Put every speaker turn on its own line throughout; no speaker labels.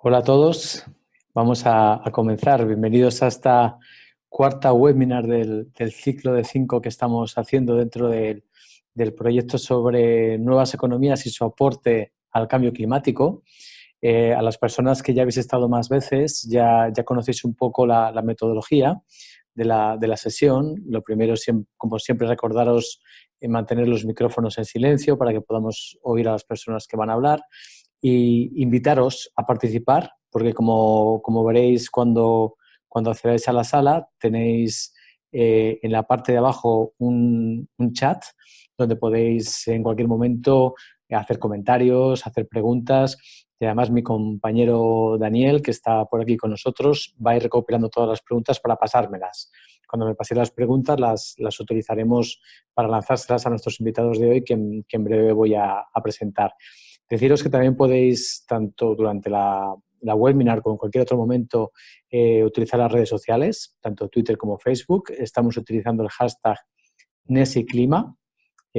Hola a todos, vamos a comenzar. Bienvenidos a esta cuarta webinar del ciclo de 5 que estamos haciendo dentro del proyecto sobre nuevas economías y su aporte al cambio climático. A las personas que ya habéis estado más veces ya conocéis un poco la metodología de la sesión. Lo primero, como siempre, recordaros mantener los micrófonos en silencio para que podamos oír a las personas que van a hablar. Y invitaros a participar, porque como veréis cuando accedáis a la sala, tenéis en la parte de abajo un chat donde podéis en cualquier momento hacer comentarios, hacer preguntas. Y además mi compañero Daniel, que está por aquí con nosotros, va a ir recopilando todas las preguntas para pasármelas. Cuando me paséis las preguntas, las utilizaremos para lanzárselas a nuestros invitados de hoy, que en breve voy a presentar. Deciros que también podéis, tanto durante la webinar como en cualquier otro momento, utilizar las redes sociales, tanto Twitter como Facebook. Estamos utilizando el hashtag NesiClima,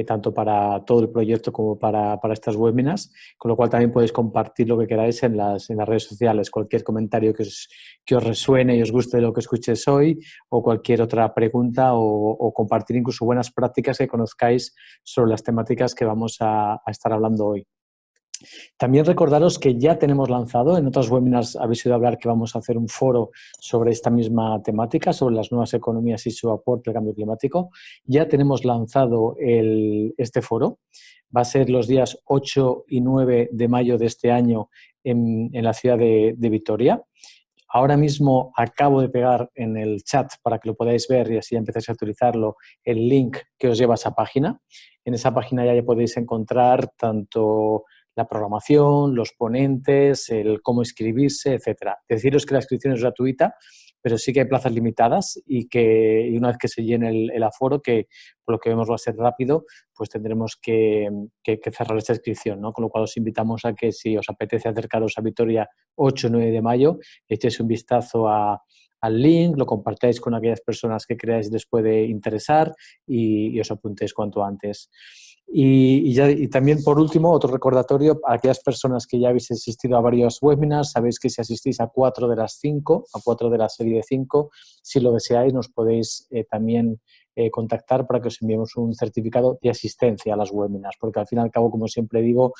tanto para todo el proyecto como para estas webinars, con lo cual también podéis compartir lo que queráis en las redes sociales, cualquier comentario que os resuene y os guste de lo que escuches hoy, o cualquier otra pregunta, o compartir incluso buenas prácticas que conozcáis sobre las temáticas que vamos a estar hablando hoy. También recordaros que ya tenemos lanzado, en otras webinars habéis oído hablar que vamos a hacer un foro sobre esta misma temática, sobre las nuevas economías y su aporte al cambio climático. Ya tenemos lanzado este foro. Va a ser los días 8 y 9 de mayo de este año en la ciudad de Vitoria. Ahora mismo acabo de pegar en el chat para que lo podáis ver y así empecéis a utilizarlo, el link que os lleva a esa página. En esa página ya podéis encontrar tanto la programación, los ponentes, el cómo inscribirse, etcétera. Deciros que la inscripción es gratuita, pero sí que hay plazas limitadas y una vez que se llene el aforo, que por lo que vemos va a ser rápido, pues tendremos que cerrar esta inscripción, ¿no? Con lo cual os invitamos a que si os apetece acercaros a Vitoria 8 o 9 de mayo, echéis un vistazo al link, lo compartáis con aquellas personas que creáis les puede interesar y os apuntéis cuanto antes. Y también, por último, otro recordatorio a aquellas personas que ya habéis asistido a varios webinars. Sabéis que si asistís a 4 de las 5, a 4 de la serie de 5, si lo deseáis, nos podéis también contactar para que os enviemos un certificado de asistencia a las webinars, porque al fin y al cabo, como siempre digo,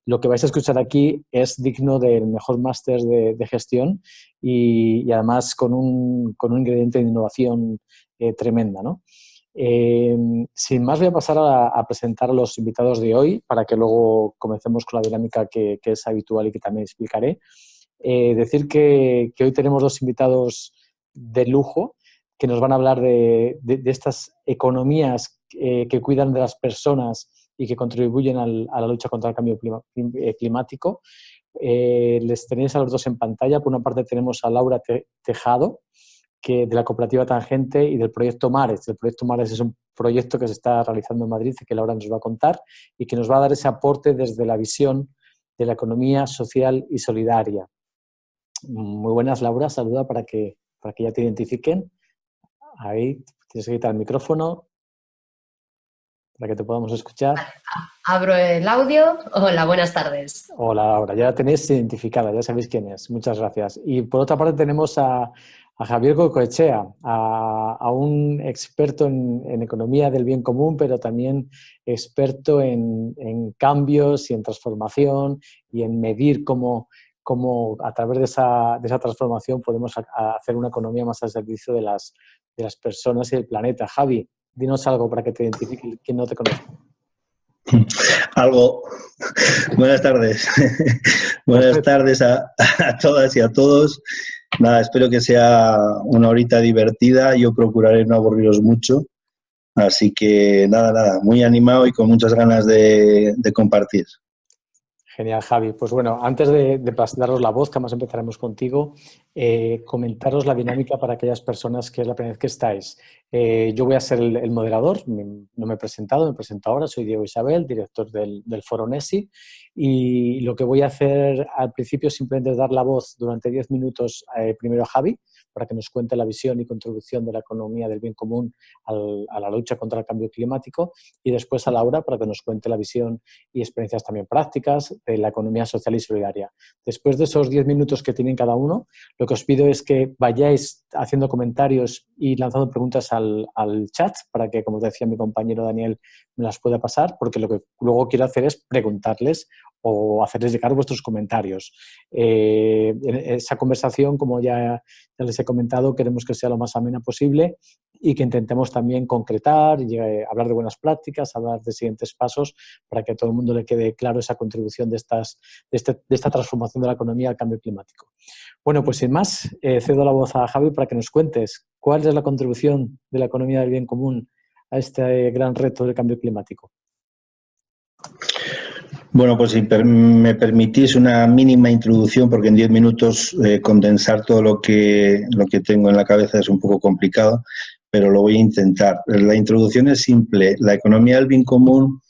lo que vais a escuchar aquí es digno del mejor máster de gestión y además con un ingrediente de innovación tremenda, ¿no? Sin más, voy a pasar a presentar a los invitados de hoy para que luego comencemos con la dinámica que es habitual y que también explicaré. Decir que hoy tenemos dos invitados de lujo que nos van a hablar de estas economías que cuidan de las personas y que contribuyen a la lucha contra el cambio climático. Les tenéis a los dos en pantalla. Por una parte tenemos a Laura Tejado, de la cooperativa Tangente y del proyecto Mares. El proyecto Mares es un proyecto que se está realizando en Madrid y que Laura nos va a contar y que nos va a dar ese aporte desde la visión de la economía social y solidaria. Muy buenas, Laura. Saluda para que ya te identifiquen. Ahí tienes que quitar el micrófono para que te podamos escuchar.
Abro el audio. Hola, buenas tardes.
Hola, Laura. Ya la tenéis identificada, ya sabéis quién es. Muchas gracias. Y por otra parte tenemos a Javier Goicoechea, a un experto en economía del bien común, pero también experto en cambios y en transformación y en medir cómo a través de esa transformación podemos hacer una economía más al servicio de las personas y del planeta. Javi, dinos algo para que te identifique quien no te conoce.
Algo. Buenas tardes. Buenas tardes a todas y a todos. Nada, espero que sea una horita divertida. Yo procuraré no aburriros mucho. Así que nada, muy animado y con muchas ganas de compartir.
Genial, Javi. Pues bueno, antes de daros la voz, que además empezaremos contigo, comentaros la dinámica para aquellas personas que es la primera vez que estáis. Yo voy a ser el moderador, no me he presentado, me presento ahora, soy Diego Isabel, director del Foro Nesi, y lo que voy a hacer al principio simplemente es dar la voz durante 10 minutos primero a Javi, para que nos cuente la visión y contribución de la economía del bien común a la lucha contra el cambio climático, y después a Laura para que nos cuente la visión y experiencias también prácticas de la economía social y solidaria. Después de esos 10 minutos que tienen cada uno, lo que os pido es que vayáis haciendo comentarios y lanzando preguntas al chat para que, como decía mi compañero Daniel, me las pueda pasar, porque lo que luego quiero hacer es preguntarles o hacerles llegar vuestros comentarios. Esa conversación, como ya les he comentado, queremos que sea lo más amena posible y que intentemos también concretar, hablar de buenas prácticas, hablar de siguientes pasos para que a todo el mundo le quede claro esa contribución de esta transformación de la economía al cambio climático. Bueno, pues sin más, cedo la voz a Javi para que nos cuentes cuál es la contribución de la economía del bien común a este gran reto del cambio climático.
Bueno, pues si me permitís una mínima introducción, porque en 10 minutos condensar todo lo que tengo en la cabeza es un poco complicado, pero lo voy a intentar. La introducción es simple. La economía del bien común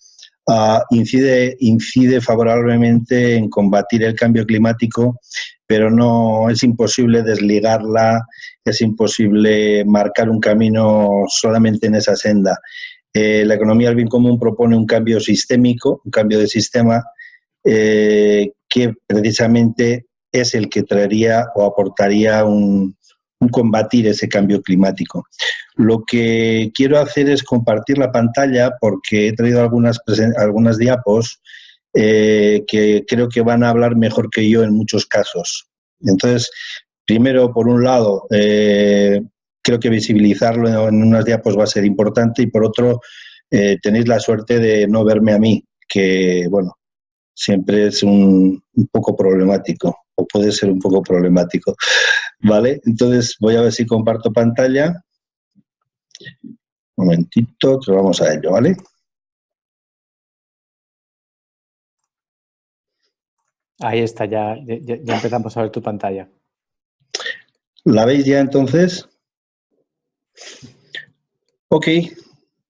incide favorablemente en combatir el cambio climático, pero no es imposible desligarla, es imposible marcar un camino solamente en esa senda. La economía del bien común propone un cambio sistémico, un cambio de sistema que precisamente es el que traería o aportaría un combatir ese cambio climático. Lo que quiero hacer es compartir la pantalla porque he traído algunas diapos que creo que van a hablar mejor que yo en muchos casos. Entonces, primero, por un lado, creo que visibilizarlo en unas diapos va a ser importante, y por otro, tenéis la suerte de no verme a mí, que, bueno, siempre es un poco problemático, o puede ser un poco problemático, ¿vale? Entonces, voy a ver si comparto pantalla. Un momentito, que vamos a ello, ¿vale?
Ahí está, ya empezamos a ver tu pantalla.
¿La veis ya entonces? Ok,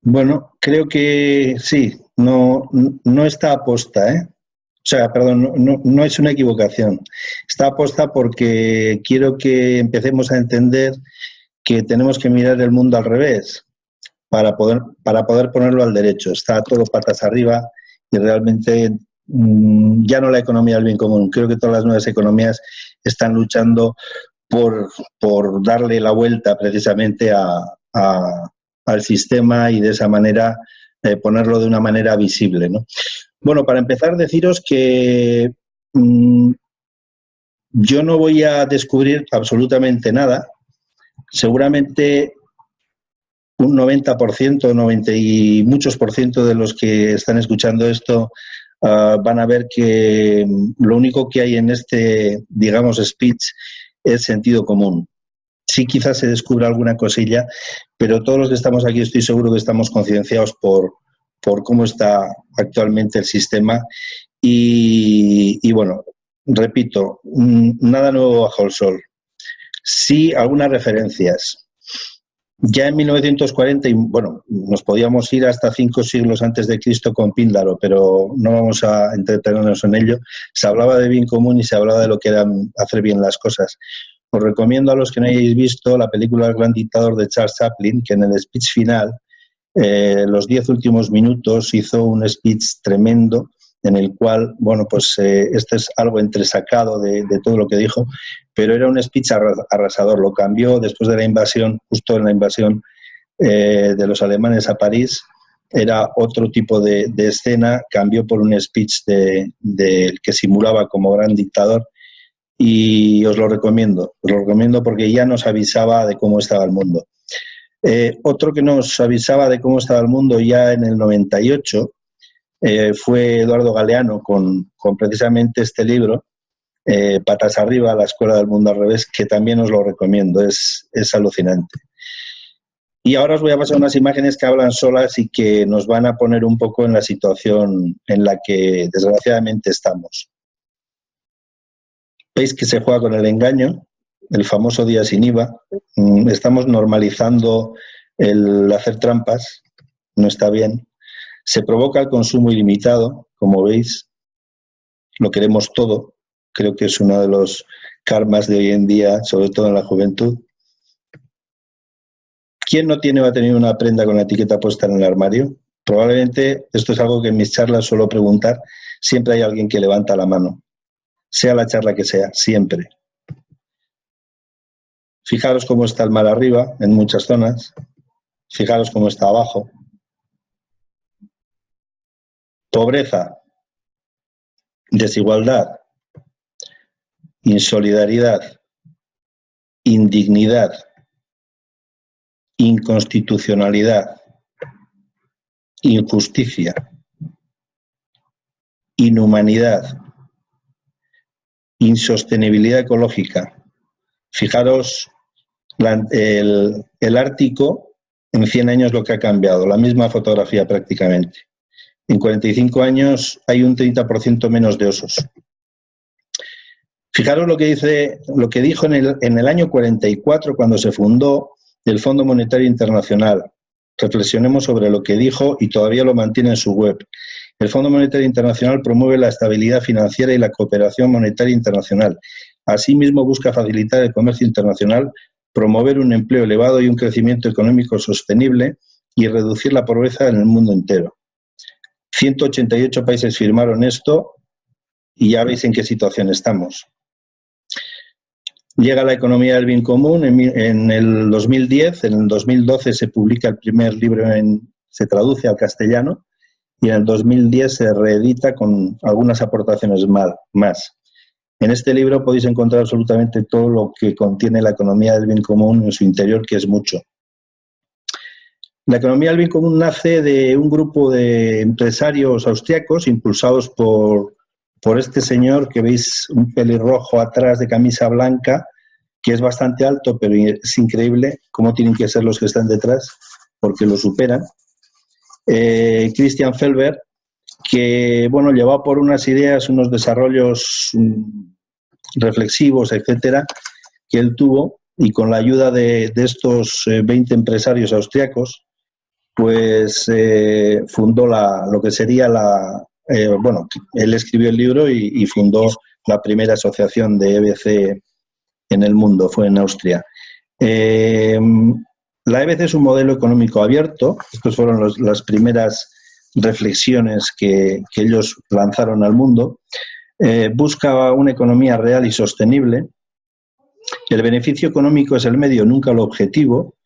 bueno, creo que sí, no está aposta, ¿eh? O sea, perdón, no es una equivocación. Está aposta porque quiero que empecemos a entender que tenemos que mirar el mundo al revés para poder ponerlo al derecho. Está todo patas arriba y realmente ya no la economía del bien común. Creo que todas las nuevas economías están luchando por darle la vuelta precisamente al sistema y de esa manera ponerlo de una manera visible, ¿no? Bueno, para empezar, deciros que yo no voy a descubrir absolutamente nada. Seguramente un 90%, 90 y muchos por ciento de los que están escuchando esto van a ver que lo único que hay en este, digamos, speech es sentido común. Sí, quizás se descubra alguna cosilla, pero todos los que estamos aquí estoy seguro que estamos concienciados por cómo está actualmente el sistema y bueno, repito, nada nuevo bajo el sol. Sí, algunas referencias. Ya en 1940, y bueno, nos podíamos ir hasta 5 siglos antes de Cristo con Píndaro, pero no vamos a entretenernos en ello. Se hablaba de bien común y se hablaba de lo que era hacer bien las cosas. Os recomiendo a los que no hayáis visto la película El gran dictador de Charles Chaplin, que en el speech final, los 10 últimos minutos, hizo un speech tremendo en el cual, bueno, pues este es algo entresacado de todo lo que dijo, pero era un speech arrasador. Lo cambió después de la invasión, justo en la invasión de los alemanes a París. Era otro tipo de escena, cambió por un speech del que simulaba como gran dictador, y os lo recomiendo porque ya nos avisaba de cómo estaba el mundo. Otro que nos avisaba de cómo estaba el mundo ya en el 98 fue Eduardo Galeano con precisamente este libro, Patas arriba, la escuela del mundo al revés, que también os lo recomiendo, es alucinante. Y ahora os voy a pasar unas imágenes que hablan solas y que nos van a poner un poco en la situación en la que desgraciadamente estamos. Veis que se juega con el engaño, el famoso día sin IVA. Estamos normalizando el hacer trampas, no está bien. Se provoca el consumo ilimitado, como veis, lo queremos todo. Creo que es uno de los karmas de hoy en día, sobre todo en la juventud. ¿Quién no tiene o ha tenido una prenda con la etiqueta puesta en el armario? Probablemente esto es algo que en mis charlas suelo preguntar. Siempre hay alguien que levanta la mano, sea la charla que sea, siempre. Fijaros cómo está el mar arriba en muchas zonas. Fijaros cómo está abajo. Pobreza, desigualdad, insolidaridad, indignidad, inconstitucionalidad, injusticia, inhumanidad, insostenibilidad ecológica. Fijaros el Ártico en 100 años lo que ha cambiado, la misma fotografía prácticamente. En 45 años hay un 30% menos de osos. Fijaros lo que dijo en el año 44 cuando se fundó el Fondo Monetario Internacional. Reflexionemos sobre lo que dijo y todavía lo mantiene en su web. El Fondo Monetario Internacional promueve la estabilidad financiera y la cooperación monetaria internacional. Asimismo, busca facilitar el comercio internacional, promover un empleo elevado y un crecimiento económico sostenible y reducir la pobreza en el mundo entero. 188 países firmaron esto y ya veis en qué situación estamos. Llega la economía del bien común en el 2010, en el 2012 se publica el primer libro, se traduce al castellano, y en el 2010 se reedita con algunas aportaciones más. En este libro podéis encontrar absolutamente todo lo que contiene la economía del bien común en su interior, que es mucho. La economía del bien común nace de un grupo de empresarios austriacos impulsados por este señor que veis, un pelirrojo atrás de camisa blanca, que es bastante alto, pero es increíble cómo tienen que ser los que están detrás, porque lo superan. Christian Felber, que bueno, llevado por unas ideas, unos desarrollos reflexivos, etcétera, que él tuvo, y con la ayuda de estos 20 empresarios austriacos, pues fundó lo que sería bueno, él escribió el libro y fundó la primera asociación de EBC en el mundo, fue en Austria. La EBC es un modelo económico abierto. Estas fueron las primeras reflexiones que ellos lanzaron al mundo. Busca una economía real y sostenible. El beneficio económico es el medio, nunca el objetivo.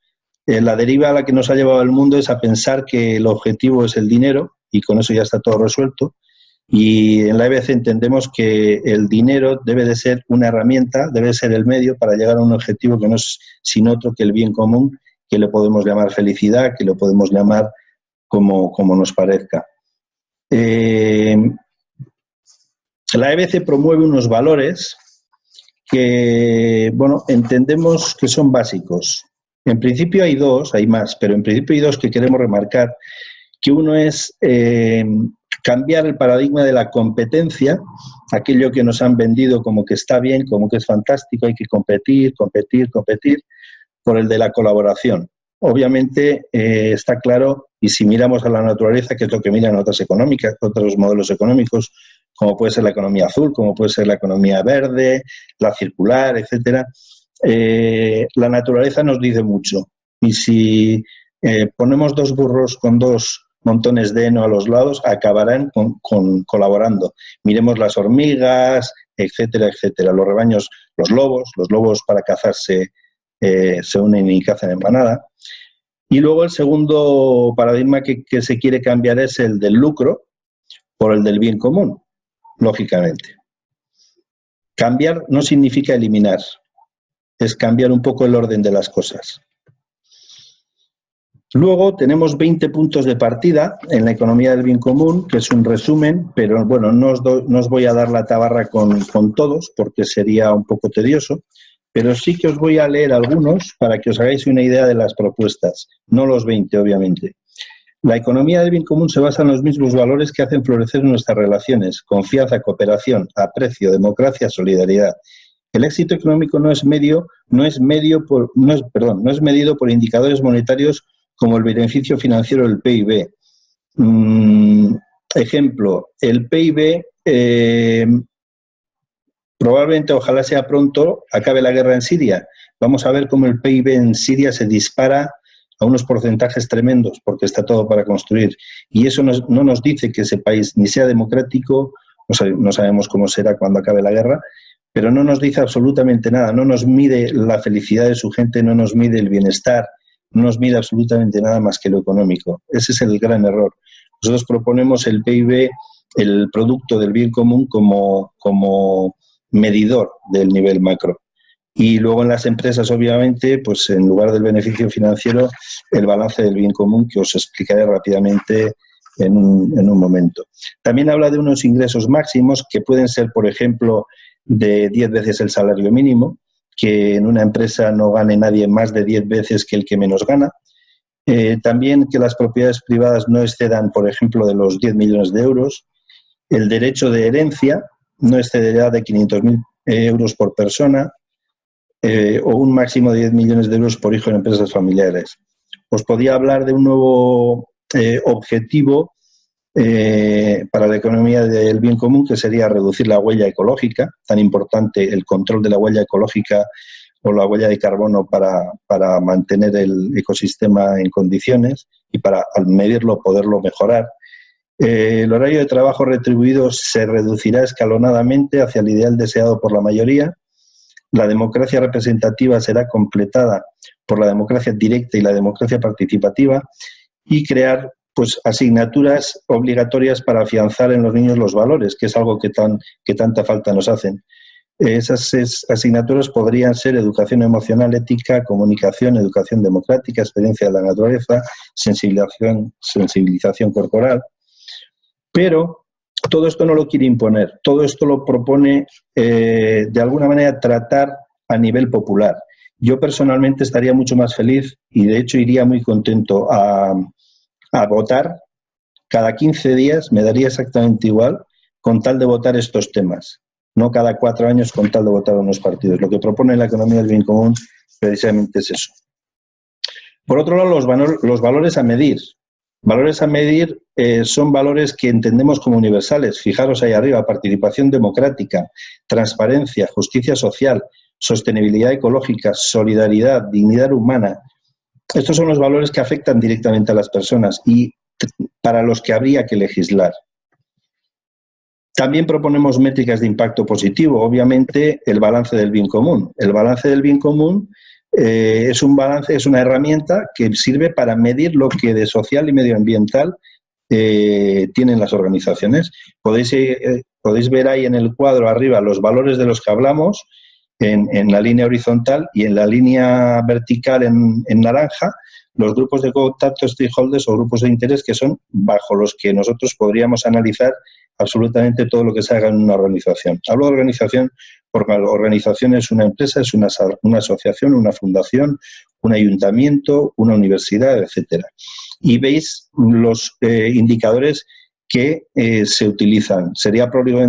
La deriva a la que nos ha llevado el mundo es a pensar que el objetivo es el dinero y con eso ya está todo resuelto. Y en la EBC entendemos que el dinero debe de ser una herramienta, debe ser el medio para llegar a un objetivo que no es sin otro que el bien común, que le podemos llamar felicidad, que lo podemos llamar como nos parezca. La EBC promueve unos valores que, bueno, entendemos que son básicos. En principio hay dos, hay más, pero en principio hay dos que queremos remarcar, que uno es cambiar el paradigma de la competencia, aquello que nos han vendido como que está bien, como que es fantástico, hay que competir, por el de la colaboración. Obviamente está claro, y si miramos a la naturaleza, que es lo que miran otros modelos económicos, como puede ser la economía azul, como puede ser la economía verde, la circular, etcétera, la naturaleza nos dice mucho. Y si ponemos dos burros con dos montones de heno a los lados, acabarán colaborando. Miremos las hormigas, etcétera, etcétera. Los rebaños, los lobos para cazar se unen y cazan en manada. Y luego el segundo paradigma que se quiere cambiar es el del lucro por el del bien común, lógicamente. Cambiar no significa eliminar, es cambiar un poco el orden de las cosas. Luego tenemos 20 puntos de partida en la economía del bien común, que es un resumen, pero bueno, no os voy a dar la tabarra con todos porque sería un poco tedioso, pero sí que os voy a leer algunos para que os hagáis una idea de las propuestas, no los 20, obviamente. La economía del bien común se basa en los mismos valores que hacen florecer nuestras relaciones: confianza, cooperación, aprecio, democracia, solidaridad. El éxito económico no es medido por indicadores monetarios como el beneficio financiero del PIB. Ejemplo, el PIB probablemente, ojalá sea pronto, acabe la guerra en Siria. Vamos a ver cómo el PIB en Siria se dispara a unos porcentajes tremendos, porque está todo para construir, y eso no nos dice que ese país ni sea democrático, no sabemos cómo será cuando acabe la guerra, pero no nos dice absolutamente nada, no nos mide la felicidad de su gente, no nos mide el bienestar, no nos mide absolutamente nada más que lo económico. Ese es el gran error. Nosotros proponemos el PIB, el Producto del Bien Común, como medidor del nivel macro. Y luego en las empresas, obviamente, pues en lugar del beneficio financiero, el balance del bien común, que os explicaré rápidamente en un momento. También habla de unos ingresos máximos que pueden ser, por ejemplo, de 10 veces el salario mínimo, que en una empresa no gane nadie más de 10 veces que el que menos gana. También que las propiedades privadas no excedan, por ejemplo, de los 10 millones de euros. El derecho de herencia no excederá de 500.000 euros por persona, o un máximo de 10 millones de euros por hijo en empresas familiares. Os podía hablar de un nuevo objetivo para la economía del bien común, que sería reducir la huella ecológica, tan importante el control de la huella ecológica o la huella de carbono para mantener el ecosistema en condiciones y para, al medirlo, poderlo mejorar. El horario de trabajo retribuido se reducirá escalonadamente hacia el ideal deseado por la mayoría. La democracia representativa será completada por la democracia directa y la democracia participativa, y crear pues asignaturas obligatorias para afianzar en los niños los valores, que es algo que tanta falta nos hacen. Esas asignaturas podrían ser educación emocional, ética, comunicación, educación democrática, experiencia de la naturaleza, sensibilización corporal. Pero todo esto no lo quiere imponer, todo esto lo propone de alguna manera tratar a nivel popular. Yo personalmente estaría mucho más feliz y de hecho iría muy contento a votar cada 15 días, me daría exactamente igual, con tal de votar estos temas, no cada 4 años con tal de votar unos partidos. Lo que propone la economía del bien común precisamente es eso. Por otro lado, los valores a medir. Valores a medir son valores que entendemos como universales. Fijaros ahí arriba: participación democrática, transparencia, justicia social, sostenibilidad ecológica, solidaridad, dignidad humana. Estos son los valores que afectan directamente a las personas y para los que habría que legislar. También proponemos métricas de impacto positivo, obviamente el balance del bien común. El balance del bien común es una herramienta que sirve para medir lo que de social y medioambiental tienen las organizaciones. Podéis ver ahí en el cuadro arriba los valores de los que hablamos en la línea horizontal, y en la línea vertical en naranja los grupos de contacto, stakeholders o grupos de interés, que son bajo los que nosotros podríamos analizar absolutamente todo lo que se haga en una organización. Hablo de organización porque la organización es una empresa, es una asociación, una fundación, un ayuntamiento, una universidad, etcétera. Y veis los indicadores que se utilizan. Sería prolijo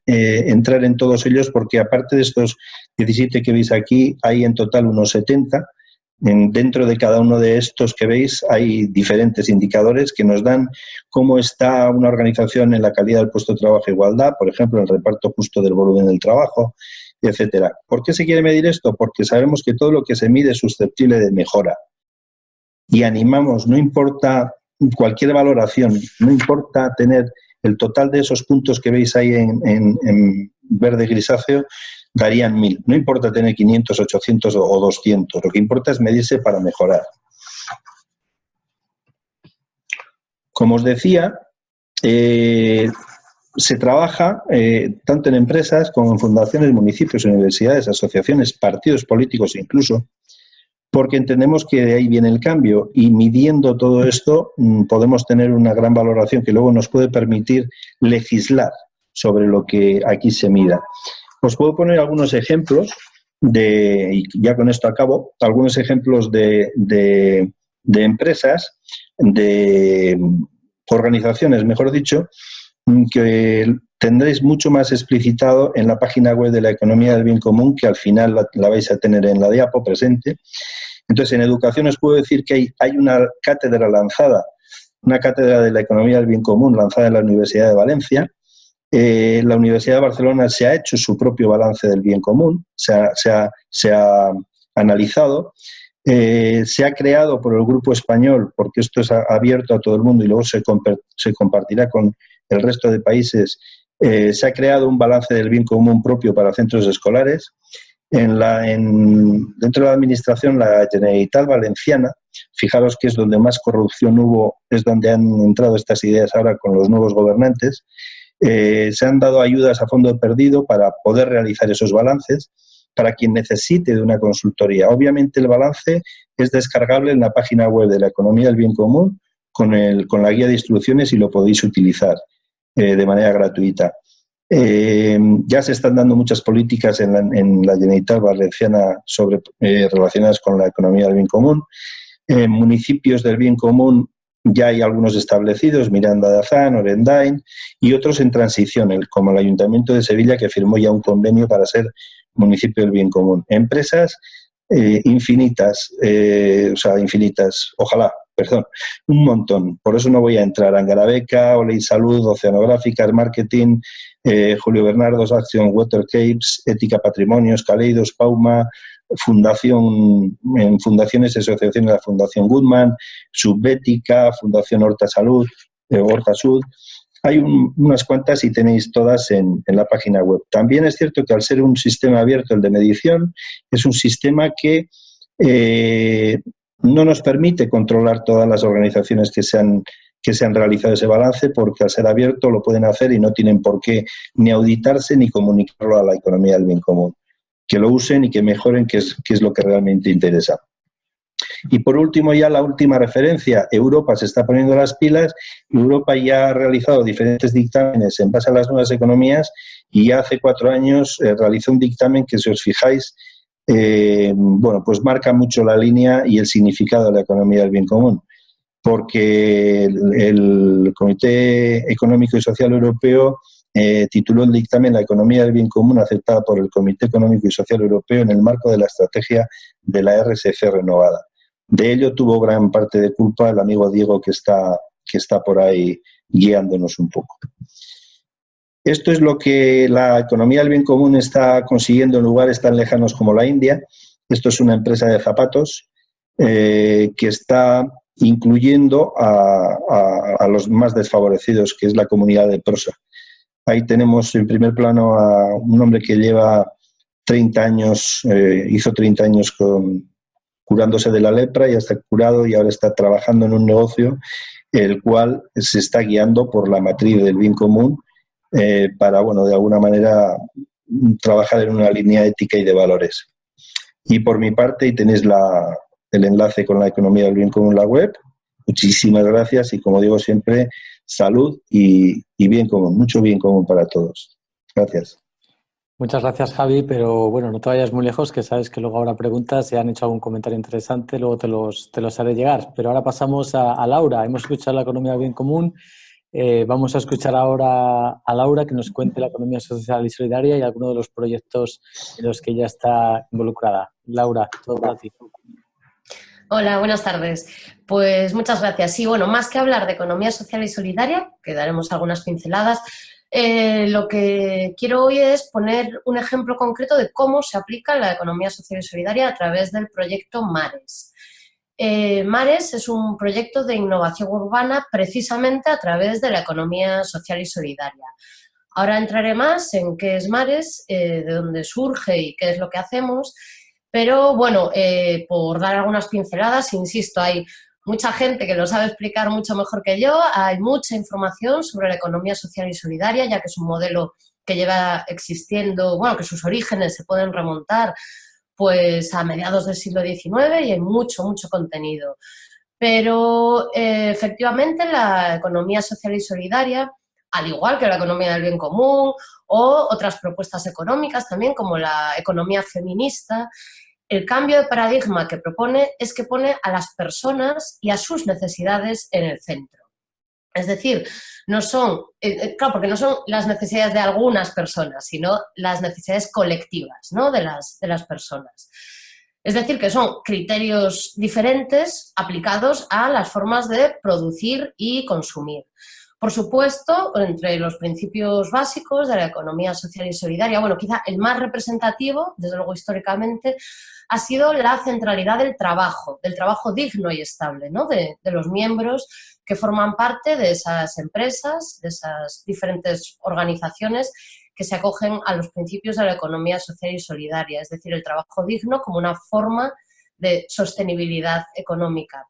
entrar en todos ellos, porque aparte de estos 17 que veis aquí, hay en total unos 70. Dentro de cada uno de estos que veis hay diferentes indicadores que nos dan cómo está una organización en la calidad del puesto de trabajo e igualdad, por ejemplo, el reparto justo del volumen del trabajo, etcétera. ¿Por qué se quiere medir esto? Porque sabemos que todo lo que se mide es susceptible de mejora. Y animamos, no importa cualquier valoración, no importa tener el total de esos puntos que veis ahí en verde grisáceo, darían 1000. No importa tener 500, 800 o 200, lo que importa es medirse para mejorar. Como os decía, se trabaja tanto en empresas como en fundaciones, municipios, universidades, asociaciones, partidos políticos incluso, porque entendemos que de ahí viene el cambio, y midiendo todo esto podemos tener una gran valoración que luego nos puede permitir legislar sobre lo que aquí se mida. Os puedo poner algunos ejemplos y ya con esto acabo, algunos ejemplos de empresas, de organizaciones, mejor dicho, que tendréis mucho más explicitado en la página web de la Economía del Bien Común, que al final la vais a tener en la diapo presente. Entonces, en educación os puedo decir que hay una cátedra lanzada, una cátedra de la Economía del Bien Común lanzada en la Universidad de Valencia. La Universidad de Barcelona se ha hecho su propio balance del bien común, se ha analizado. Se ha creado por el Grupo Español, porque esto es abierto a todo el mundo y luego se compartirá con el resto de países, se ha creado un balance del bien común propio para centros escolares. Dentro de la Administración, la Generalitat Valenciana, fijaros que es donde más corrupción hubo, es donde han entrado estas ideas ahora con los nuevos gobernantes, se han dado ayudas a fondo perdido para poder realizar esos balances para quien necesite de una consultoría. Obviamente el balance es descargable en la página web de la Economía del Bien Común con la guía de instrucciones y lo podéis utilizar de manera gratuita. Ya se están dando muchas políticas en la Generalitat Valenciana relacionadas con la economía del bien común. En municipios del bien común ya hay algunos establecidos, Miranda de Azán, Orendain, y otros en transición, como el Ayuntamiento de Sevilla, que firmó ya un convenio para ser municipio del bien común. Empresas infinitas, un montón. Por eso no voy a entrar. Angarabeca, Oley Salud, Oceanográficas, Marketing, Julio Bernardos, Action, Watercapes, Ética Patrimonios, Caleidos, Pauma, fundaciones y asociaciones, la Fundación Goodman, Subbética, Fundación Horta Salud, Horta Sud. Hay unas cuantas y tenéis todas en la página web. También es cierto que al ser un sistema abierto, el de medición, es un sistema que no nos permite controlar todas las organizaciones que se han realizado ese balance, porque al ser abierto lo pueden hacer y no tienen por qué ni auditarse ni comunicarlo a la economía del bien común. Que lo usen y que mejoren, que es lo que realmente interesa. Y por último, ya la última referencia, Europa se está poniendo las pilas. Europa ya ha realizado diferentes dictámenes en base a las nuevas economías y ya hace 4 años realizó un dictamen que, si os fijáis, pues marca mucho la línea y el significado de la economía del bien común, porque el Comité Económico y Social Europeo tituló el dictamen La economía del bien común aceptada por el Comité Económico y Social Europeo en el marco de la estrategia de la RSC renovada. De ello tuvo gran parte de culpa el amigo Diego, que está por ahí guiándonos un poco. Esto es lo que la economía del bien común está consiguiendo en lugares tan lejanos como la India. Esto es una empresa de zapatos que está incluyendo a los más desfavorecidos, que es la comunidad de Prosa. Ahí tenemos en primer plano a un hombre que lleva 30 años, hizo 30 años curándose de la lepra, ya está curado y ahora está trabajando en un negocio el cual se está guiando por la matriz del bien común para, de alguna manera trabajar en una línea ética y de valores. Y por mi parte, y tenéis el enlace con la economía del bien común en la web. Muchísimas gracias y, como digo siempre, salud y bien común, mucho bien común para todos. Gracias.
Muchas gracias, Javi, pero bueno, no te vayas muy lejos, que sabes que luego habrá preguntas, si han hecho algún comentario interesante, luego te los haré llegar. Pero ahora pasamos a Laura. Hemos escuchado la economía del bien común. Vamos a escuchar ahora a Laura, que nos cuente la economía social y solidaria y algunos de los proyectos en los que ella está involucrada. Laura, todo para ti.
Hola, buenas tardes. Pues muchas gracias. Sí, bueno, más que hablar de economía social y solidaria, que daremos algunas pinceladas, lo que quiero hoy es poner un ejemplo concreto de cómo se aplica la economía social y solidaria a través del proyecto MARES. MARES es un proyecto de innovación urbana precisamente a través de la economía social y solidaria. Ahora entraré más en qué es MARES, de dónde surge y qué es lo que hacemos, pero bueno, por dar algunas pinceladas, insisto, hay mucha gente que lo sabe explicar mucho mejor que yo, hay mucha información sobre la economía social y solidaria, ya que es un modelo que lleva existiendo, bueno, que sus orígenes se pueden remontar pues a mediados del siglo XIX y hay mucho contenido. Pero efectivamente la economía social y solidaria, al igual que la economía del bien común o otras propuestas económicas también, como la economía feminista, el cambio de paradigma que propone es que pone a las personas y a sus necesidades en el centro. Es decir, no son, claro, porque no son las necesidades de algunas personas, sino las necesidades colectivas, ¿no?, de las personas. Es decir, que son criterios diferentes aplicados a las formas de producir y consumir. Por supuesto, entre los principios básicos de la economía social y solidaria, bueno, quizá el más representativo, desde luego históricamente, ha sido la centralidad del trabajo digno y estable, ¿no? de los miembros que forman parte de esas empresas, de esas diferentes organizaciones que se acogen a los principios de la economía social y solidaria, es decir, el trabajo digno como una forma de sostenibilidad económica.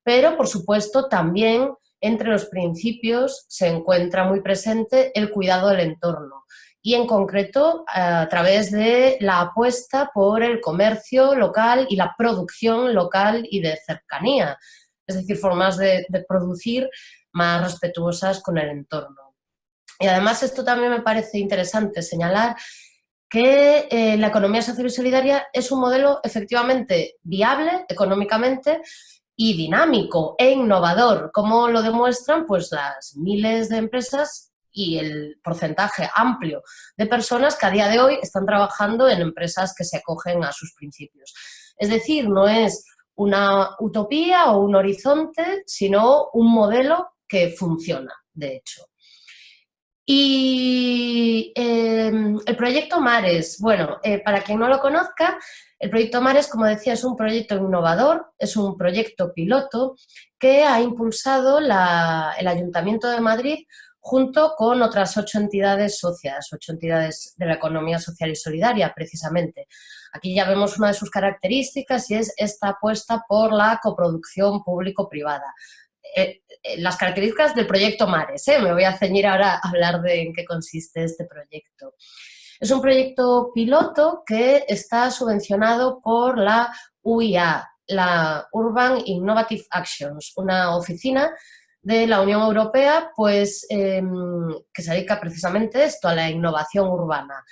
Pero, por supuesto, también entre los principios se encuentra muy presente el cuidado del entorno y, en concreto, a través de la apuesta por el comercio local y la producción local y de cercanía, es decir, formas de producir más respetuosas con el entorno. Y además esto también me parece interesante señalar que la economía social y solidaria es un modelo efectivamente viable económicamente y dinámico e innovador, como lo demuestran pues las miles de empresas y el porcentaje amplio de personas que a día de hoy están trabajando en empresas que se acogen a sus principios. Es decir, no es una utopía o un horizonte, sino un modelo que funciona, de hecho. Y el proyecto Mares, bueno, para quien no lo conozca, el proyecto Mares, como decía, es un proyecto innovador, es un proyecto piloto que ha impulsado el Ayuntamiento de Madrid junto con otras 8 entidades socias, 8 entidades de la economía social y solidaria, precisamente. Aquí ya vemos una de sus características y es esta apuesta por la coproducción público-privada. Las características del proyecto Mares, me voy a ceñir ahora a hablar de en qué consiste este proyecto. Es un proyecto piloto que está subvencionado por la UIA, la Urban Innovative Actions, una oficina de la Unión Europea pues, que se dedica precisamente a esto, a la innovación urbana.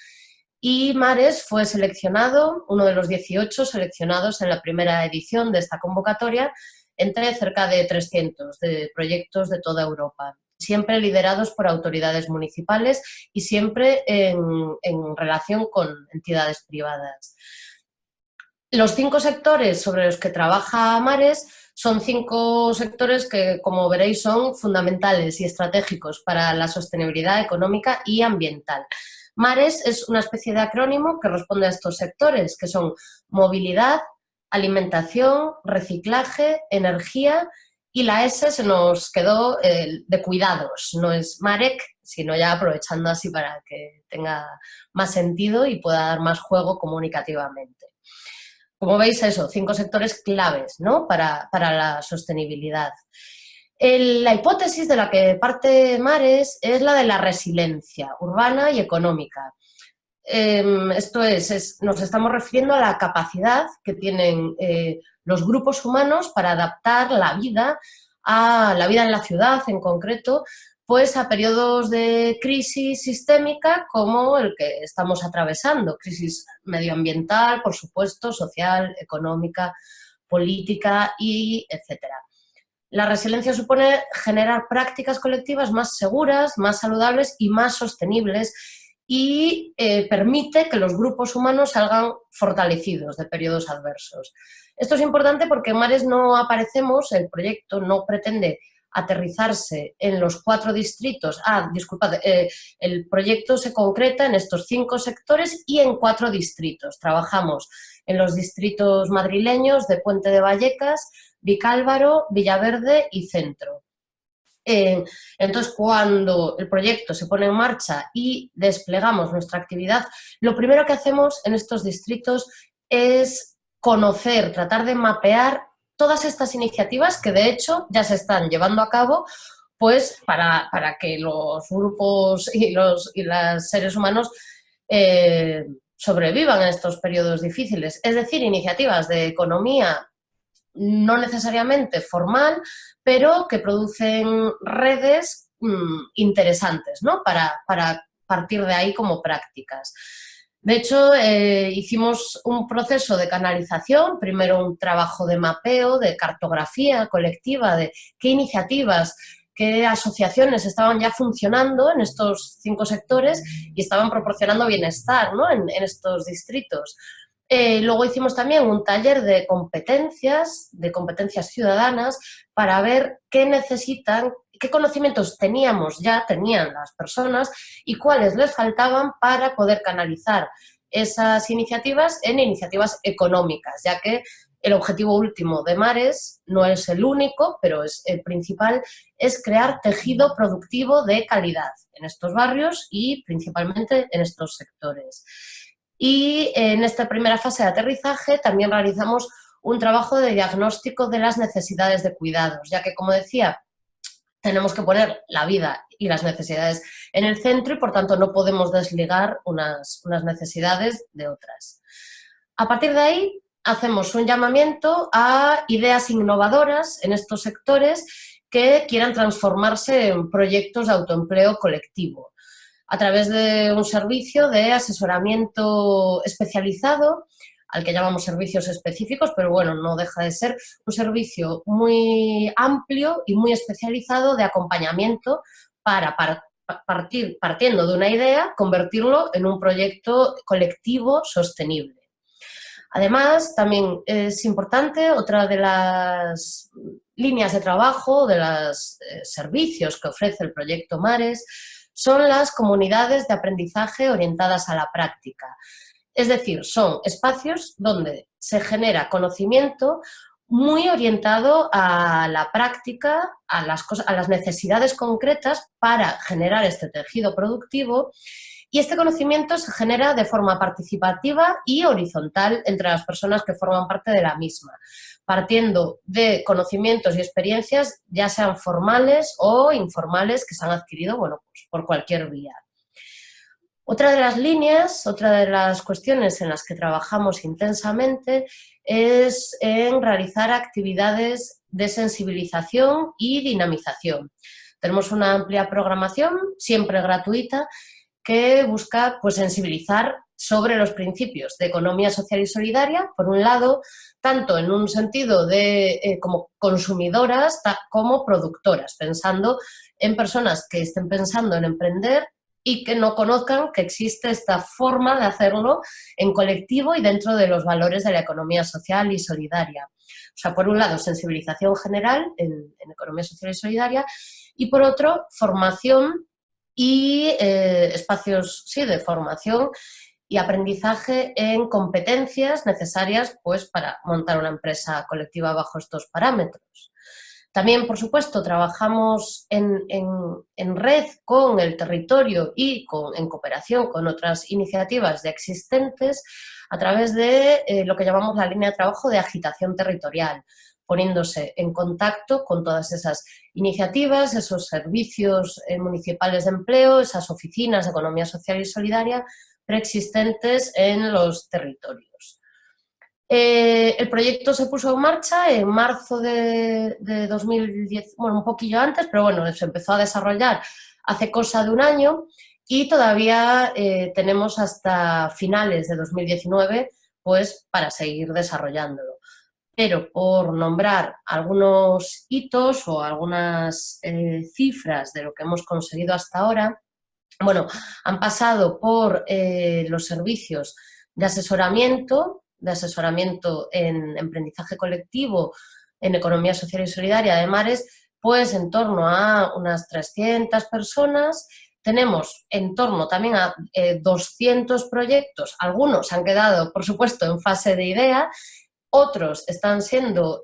Y Mares fue seleccionado, uno de los 18 seleccionados en la primera edición de esta convocatoria, entre cerca de 300 de proyectos de toda Europa, siempre liderados por autoridades municipales y siempre en relación con entidades privadas. Los 5 sectores sobre los que trabaja Mares son 5 sectores que, como veréis, son fundamentales y estratégicos para la sostenibilidad económica y ambiental. Mares es una especie de acrónimo que responde a estos sectores, que son movilidad, alimentación, reciclaje, energía, y la S se nos quedó de cuidados, no es Marec, sino ya aprovechando así para que tenga más sentido y pueda dar más juego comunicativamente. Como veis, eso, 5 sectores claves, ¿no? para la sostenibilidad. La hipótesis de la que parte Mares es la de la resiliencia urbana y económica. Esto es, nos estamos refiriendo a la capacidad que tienen los grupos humanos para adaptar la vida en la ciudad en concreto, pues a periodos de crisis sistémica como el que estamos atravesando, crisis medioambiental, por supuesto, social, económica, política y etcétera. La resiliencia supone generar prácticas colectivas más seguras, más saludables y más sostenibles y permite que los grupos humanos salgan fortalecidos de periodos adversos. Esto es importante porque en Mares no aparecemos, el proyecto no pretende aterrizarse en los 4 distritos. El proyecto se concreta en estos 5 sectores y en 4 distritos. Trabajamos en los distritos madrileños de Puente de Vallecas, Vicálvaro, Villaverde y Centro. Entonces, cuando el proyecto se pone en marcha y desplegamos nuestra actividad, lo primero que hacemos en estos distritos es conocer, tratar de mapear todas estas iniciativas que de hecho ya se están llevando a cabo pues para que los grupos y los seres humanos sobrevivan en estos periodos difíciles. Es decir, iniciativas de economía no necesariamente formal, pero que producen redes interesantes, ¿no? para partir de ahí como prácticas. De hecho, hicimos un proceso de canalización, primero un trabajo de mapeo, de cartografía colectiva, de qué iniciativas, qué asociaciones estaban ya funcionando en estos 5 sectores y estaban proporcionando bienestar, ¿no? en estos distritos. Luego hicimos también un taller de competencias ciudadanas para ver qué necesitan, qué conocimientos tenían las personas y cuáles les faltaban para poder canalizar esas iniciativas en iniciativas económicas, ya que el objetivo último de Mares no es el único, pero es el principal, es crear tejido productivo de calidad en estos barrios y principalmente en estos sectores. Y en esta primera fase de aterrizaje también realizamos un trabajo de diagnóstico de las necesidades de cuidados, ya que, como decía, tenemos que poner la vida y las necesidades en el centro y, por tanto, no podemos desligar unas necesidades de otras. A partir de ahí, hacemos un llamamiento a ideas innovadoras en estos sectores que quieran transformarse en proyectos de autoempleo colectivo a través de un servicio de asesoramiento especializado, al que llamamos servicios específicos, pero bueno, no deja de ser un servicio muy amplio y muy especializado de acompañamiento para partiendo de una idea, convertirlo en un proyecto colectivo sostenible. Además, también es importante, otra de las líneas de trabajo, de los servicios que ofrece el proyecto Mares, son las comunidades de aprendizaje orientadas a la práctica. Es decir, son espacios donde se genera conocimiento muy orientado a la práctica, a las necesidades concretas para generar este tejido productivo. Y este conocimiento se genera de forma participativa y horizontal entre las personas que forman parte de la misma, partiendo de conocimientos y experiencias, ya sean formales o informales, que se han adquirido, bueno, pues por cualquier vía. Otra de las líneas, otra de las cuestiones en las que trabajamos intensamente es en realizar actividades de sensibilización y dinamización. Tenemos una amplia programación, siempre gratuita, que busca pues, sensibilizar sobre los principios de economía social y solidaria, por un lado, tanto en un sentido de como consumidoras como productoras, pensando en personas que estén pensando en emprender y que no conozcan que existe esta forma de hacerlo en colectivo y dentro de los valores de la economía social y solidaria. O sea, por un lado, sensibilización general en economía social y solidaria y, por otro, formación y espacios de formación y aprendizaje en competencias necesarias pues, para montar una empresa colectiva bajo estos parámetros. También, por supuesto, trabajamos en red con el territorio y en cooperación con otras iniciativas ya existentes a través de lo que llamamos la línea de trabajo de agitación territorial, poniéndose en contacto con todas esas iniciativas, esos servicios municipales de empleo, esas oficinas de economía social y solidaria preexistentes en los territorios. El proyecto se puso en marcha en marzo de 2010, bueno, un poquillo antes, pero bueno, se empezó a desarrollar hace cosa de un año y todavía tenemos hasta finales de 2019 pues, para seguir desarrollándolo. Pero por nombrar algunos hitos o algunas cifras de lo que hemos conseguido hasta ahora, bueno, han pasado por los servicios de asesoramiento en emprendizaje colectivo, en economía social y solidaria de Mares, pues en torno a unas 300 personas. Tenemos en torno también a 200 proyectos, algunos han quedado, por supuesto, en fase de idea, otros están siendo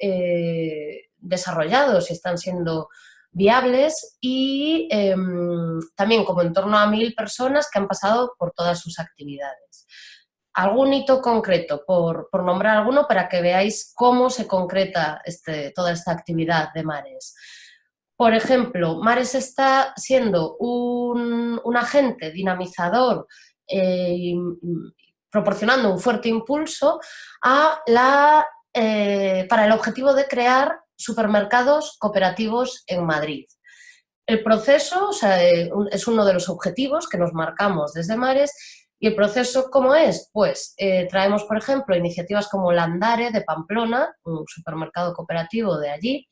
desarrollados y están siendo viables y también como en torno a 1000 personas que han pasado por todas sus actividades. Algún hito concreto, por nombrar alguno, para que veáis cómo se concreta toda esta actividad de Mares. Por ejemplo, Mares está siendo un agente dinamizador proporcionando un fuerte impulso para el objetivo de crear supermercados cooperativos en Madrid. El proceso, o sea, es uno de los objetivos que nos marcamos desde Mares. ¿Y el proceso cómo es? Pues traemos, por ejemplo, iniciativas como Landare de Pamplona, un supermercado cooperativo de allí,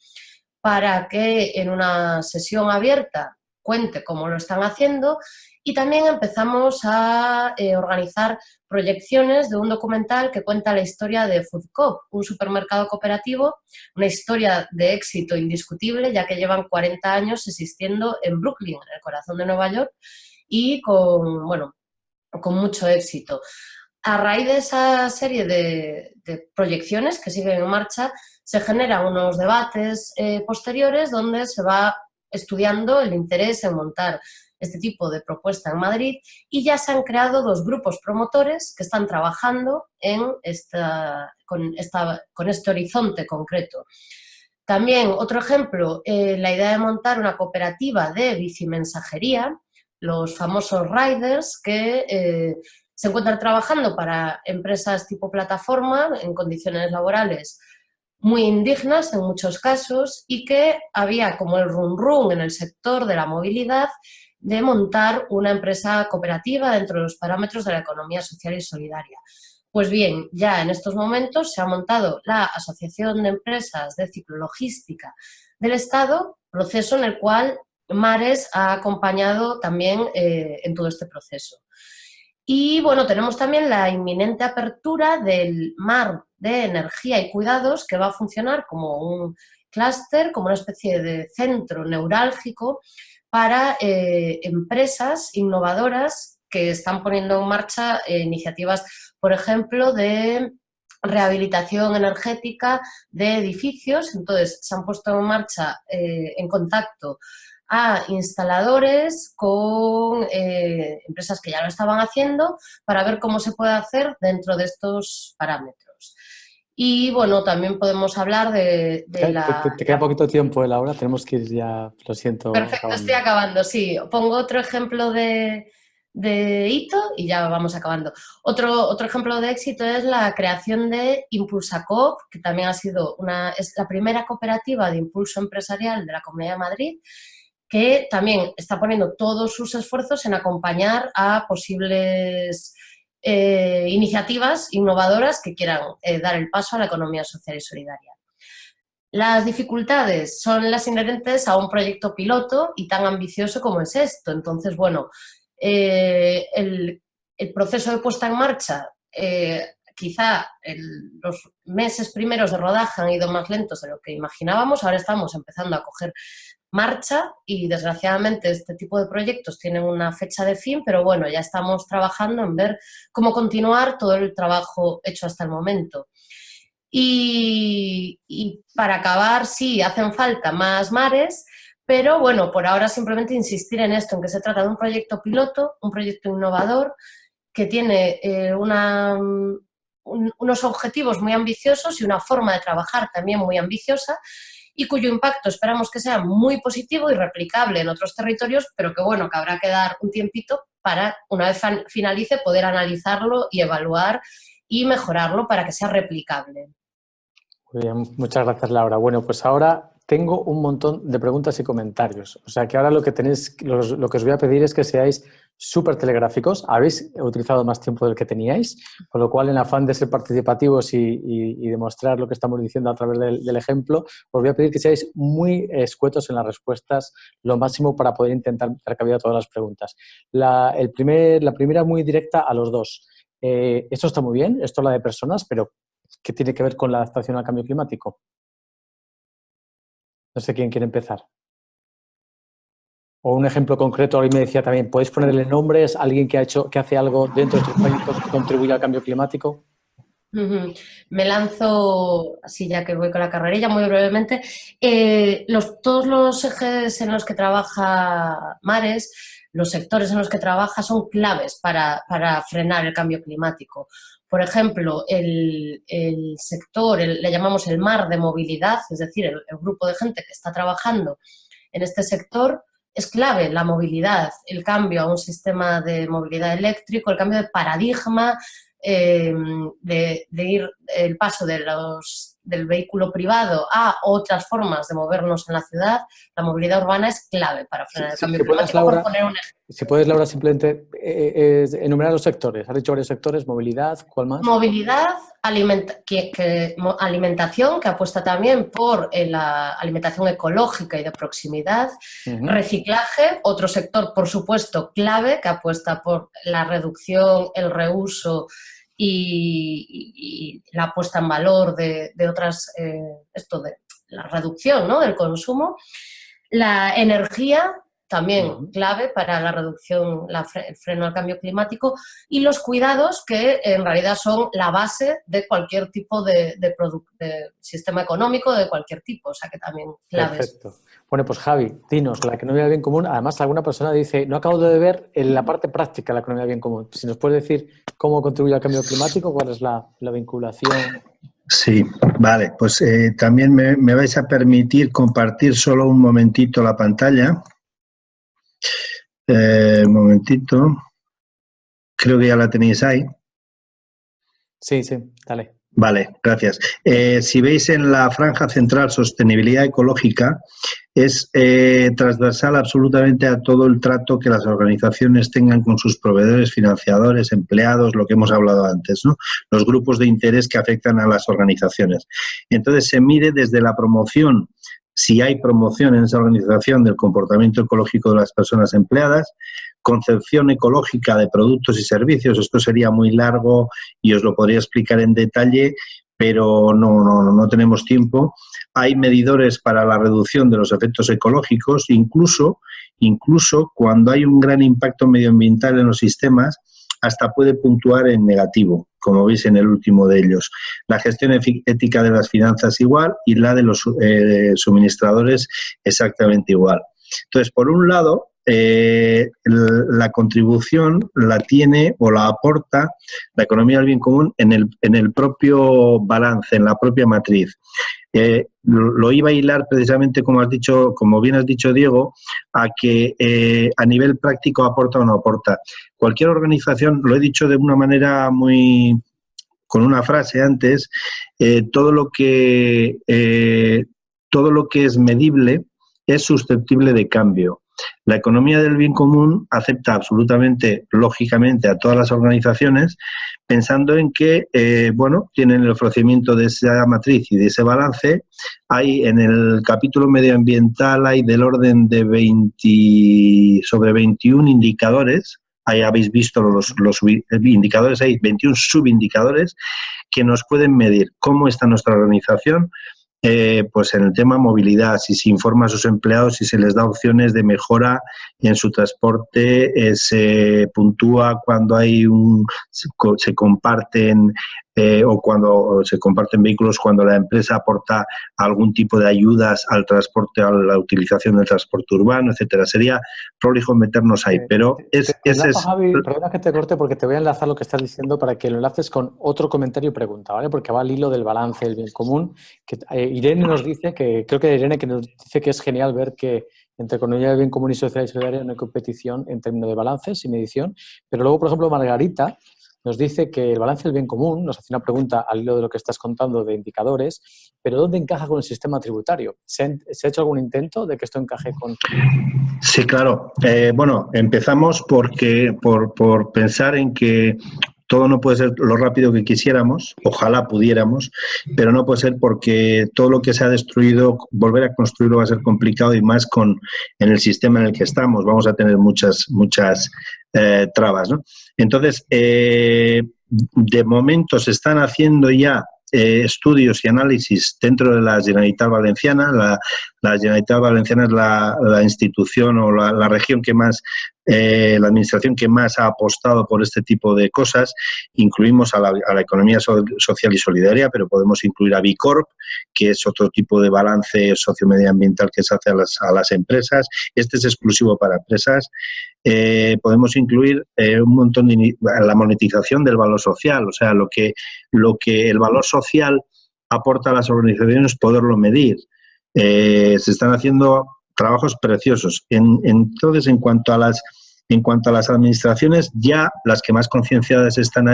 para que en una sesión abierta cuente cómo lo están haciendo, y también empezamos a organizar proyecciones de un documental que cuenta la historia de Food Coop, un supermercado cooperativo, una historia de éxito indiscutible, ya que llevan 40 años existiendo en Brooklyn, en el corazón de Nueva York, y con mucho éxito. A raíz de esa serie de proyecciones que siguen en marcha, se generan unos debates posteriores donde se va estudiando el interés en montar este tipo de propuesta en Madrid, y ya se han creado 2 grupos promotores que están trabajando con este horizonte concreto. También, otro ejemplo, la idea de montar una cooperativa de bicimensajería, los famosos riders, que se encuentran trabajando para empresas tipo plataforma en condiciones laborales muy indignas en muchos casos, y que había como el run en el sector de la movilidad de montar una empresa cooperativa dentro de los parámetros de la economía social y solidaria. Pues bien, ya en estos momentos se ha montado la Asociación de Empresas de Ciclologística del Estado, proceso en el cual Mares ha acompañado también en todo este proceso. Y bueno, tenemos también la inminente apertura del MAR de Energía y Cuidados, que va a funcionar como un clúster, como una especie de centro neurálgico para empresas innovadoras que están poniendo en marcha iniciativas, por ejemplo, de rehabilitación energética de edificios. Entonces, se han puesto en marcha, en contacto a instaladores con empresas que ya lo estaban haciendo, para ver cómo se puede hacer dentro de estos parámetros. Y bueno, también podemos hablar de
Te queda poquito tiempo, Laura, tenemos que ir ya, lo siento.
Perfecto,
acabando.
estoy acabando, sí. Pongo otro ejemplo de hito y ya vamos acabando. Otro ejemplo de éxito es la creación de Impulsacoop, que también es la primera cooperativa de impulso empresarial de la Comunidad de Madrid, que también está poniendo todos sus esfuerzos en acompañar a posibles iniciativas innovadoras que quieran dar el paso a la economía social y solidaria. Las dificultades son las inherentes a un proyecto piloto y tan ambicioso como es esto. Entonces, bueno, el proceso de puesta en marcha, quizá los meses primeros de rodaje han ido más lentos de lo que imaginábamos. Ahora estamos empezando a coger marcha y, desgraciadamente, este tipo de proyectos tienen una fecha de fin, pero bueno, ya estamos trabajando en ver cómo continuar todo el trabajo hecho hasta el momento. Y para acabar, sí, hacen falta más mares, pero bueno, por ahora simplemente insistir en esto, en que se trata de un proyecto piloto, un proyecto innovador, que tiene unos objetivos muy ambiciosos y una forma de trabajar también muy ambiciosa, y cuyo impacto esperamos que sea muy positivo y replicable en otros territorios, pero que bueno, que habrá que dar un tiempito para, una vez finalice, poder analizarlo y evaluar y mejorarlo para que sea replicable.
Muy bien, muchas gracias, Laura. Bueno, pues ahora tengo un montón de preguntas y comentarios. O sea que ahora lo que os voy a pedir es que seáis súper telegráficos. Habéis utilizado más tiempo del que teníais, con lo cual, en afán de ser participativos y demostrar lo que estamos diciendo a través del ejemplo, os voy a pedir que seáis muy escuetos en las respuestas, lo máximo, para poder intentar dar cabida a todas las preguntas. La primera muy directa a los dos. Esto está muy bien, esto es la de personas, pero ¿qué tiene que ver con la adaptación al cambio climático? No sé quién quiere empezar. O un ejemplo concreto, alguien me decía también, ¿podéis ponerle nombres a alguien que hace algo dentro de estos proyectos que contribuye al cambio climático?
Me lanzo, así ya que voy con la carrerilla, muy brevemente. Todos los ejes en los que trabaja Mares, los sectores en los que trabaja, son claves para frenar el cambio climático. Por ejemplo, el sector, le llamamos el MAR de movilidad, es decir, el grupo de gente que está trabajando en este sector, es clave la movilidad, el cambio a un sistema de movilidad eléctrico, el cambio de paradigma, de ir el paso de los del vehículo privado a otras formas de movernos en la ciudad, la movilidad urbana es clave para frenar el cambio climático.
Laura,
por poner un ejemplo.
Si puedes, Laura, simplemente enumerar los sectores. Has dicho varios sectores, movilidad, ¿cuál más?
Movilidad, alimentación, que apuesta también por la alimentación ecológica y de proximidad, reciclaje, otro sector, por supuesto, clave, que apuesta por la reducción, el reuso y la puesta en valor de otras, de la reducción, ¿no?, del consumo. La energía, también clave para la reducción, el freno al cambio climático, y los cuidados, que en realidad son la base de cualquier tipo de sistema económico, de cualquier tipo, o sea que también claves.
Perfecto. Bueno, pues Javi, dinos, la economía del bien común. Además, alguna persona dice, no acabo de ver en la parte práctica de la economía del bien común. Si nos puedes decir cómo contribuye al cambio climático, cuál es la vinculación.
Sí, vale, pues también me vais a permitir compartir solo un momentito la pantalla. Un momentito. Creo que ya la tenéis ahí.
Sí, dale.
Vale, gracias. Si veis en la franja central sostenibilidad ecológica, es transversal absolutamente a todo el trato que las organizaciones tengan con sus proveedores, financiadores, empleados, lo que hemos hablado antes, ¿no? Los grupos de interés que afectan a las organizaciones. Entonces se mide desde la promoción, si hay promoción en esa organización del comportamiento ecológico de las personas empleadas, concepción ecológica de productos y servicios. Esto sería muy largo y os lo podría explicar en detalle, pero no tenemos tiempo. Hay medidores para la reducción de los efectos ecológicos, incluso cuando hay un gran impacto medioambiental en los sistemas, hasta puede puntuar en negativo, como veis en el último de ellos. La gestión ética de las finanzas igual y la de los suministradores exactamente igual. Entonces, por un lado, la contribución la tiene o la aporta la economía del bien común en el propio balance, en la propia matriz. Lo iba a hilar precisamente, como bien has dicho, Diego, a que a nivel práctico aporta o no aporta. Cualquier organización, lo he dicho de una manera con una frase antes, todo lo que es medible es susceptible de cambio. La economía del bien común acepta absolutamente, lógicamente, a todas las organizaciones, pensando en que, tienen el ofrecimiento de esa matriz y de ese balance. Hay en el capítulo medioambiental, hay del orden de 21 indicadores. Ahí habéis visto los indicadores, hay 21 subindicadores que nos pueden medir cómo está nuestra organización. Pues en el tema movilidad, si se informa a sus empleados, si se les da opciones de mejora en su transporte, se puntúa cuando se comparten o cuando se comparten vehículos, cuando la empresa aporta algún tipo de ayudas al transporte, a la utilización del transporte urbano, etcétera. Sería prolijo meternos ahí, pero
Javi, perdona que te corte porque te voy a enlazar lo que estás diciendo para que lo enlaces con otro comentario y pregunta, ¿vale? Porque va al hilo del balance del bien común. Que Irene nos dice que nos dice que es genial ver que entre economía del bien común y social y solidaria no hay competición en términos de balances y medición, pero luego, por ejemplo, Margarita nos dice que el balance del bien común, nos hace una pregunta al hilo de lo que estás contando de indicadores, pero ¿dónde encaja con el sistema tributario? ¿Se ha hecho algún intento de que esto encaje con...?
Sí, claro. Empezamos por pensar en que todo no puede ser lo rápido que quisiéramos, ojalá pudiéramos, pero no puede ser porque todo lo que se ha destruido, volver a construirlo va a ser complicado, y más en el sistema en el que estamos. Vamos a tener muchas trabas, ¿no? Entonces, de momento se están haciendo ya estudios y análisis dentro de la Generalitat Valenciana. La Generalitat Valenciana es la institución o la región que más, la administración que más ha apostado por este tipo de cosas. Incluimos a la economía social y solidaria, pero podemos incluir a Bicorp, que es otro tipo de balance sociomedioambiental que se hace a las empresas. Este es exclusivo para empresas. Podemos incluir un montón de la monetización del valor social, o sea, lo que el valor social aporta a las organizaciones, poderlo medir. Se están haciendo trabajos preciosos. Entonces, en cuanto a las En cuanto a las administraciones, ya las que más concienciadas están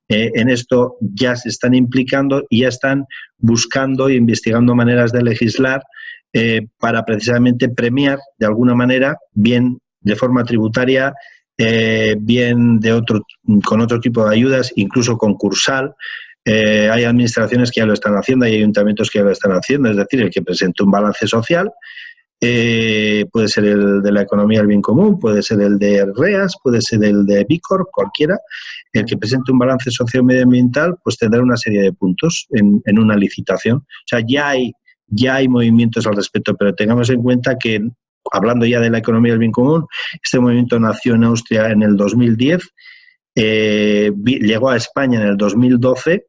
en esto ya se están implicando y ya están buscando e investigando maneras de legislar para precisamente premiar de alguna manera, bien de forma tributaria, bien con otro tipo de ayudas, incluso concursal. Hay administraciones que ya lo están haciendo, hay ayuntamientos que ya lo están haciendo, es decir, el que presente un balance social, puede ser el de la economía del bien común, puede ser el de REAS, puede ser el de Bicorp, cualquiera. El que presente un balance socio-medioambiental pues tendrá una serie de puntos en una licitación. O sea, ya hay movimientos al respecto, pero tengamos en cuenta que, hablando ya de la economía del bien común, este movimiento nació en Austria en el 2010, llegó a España en el 2012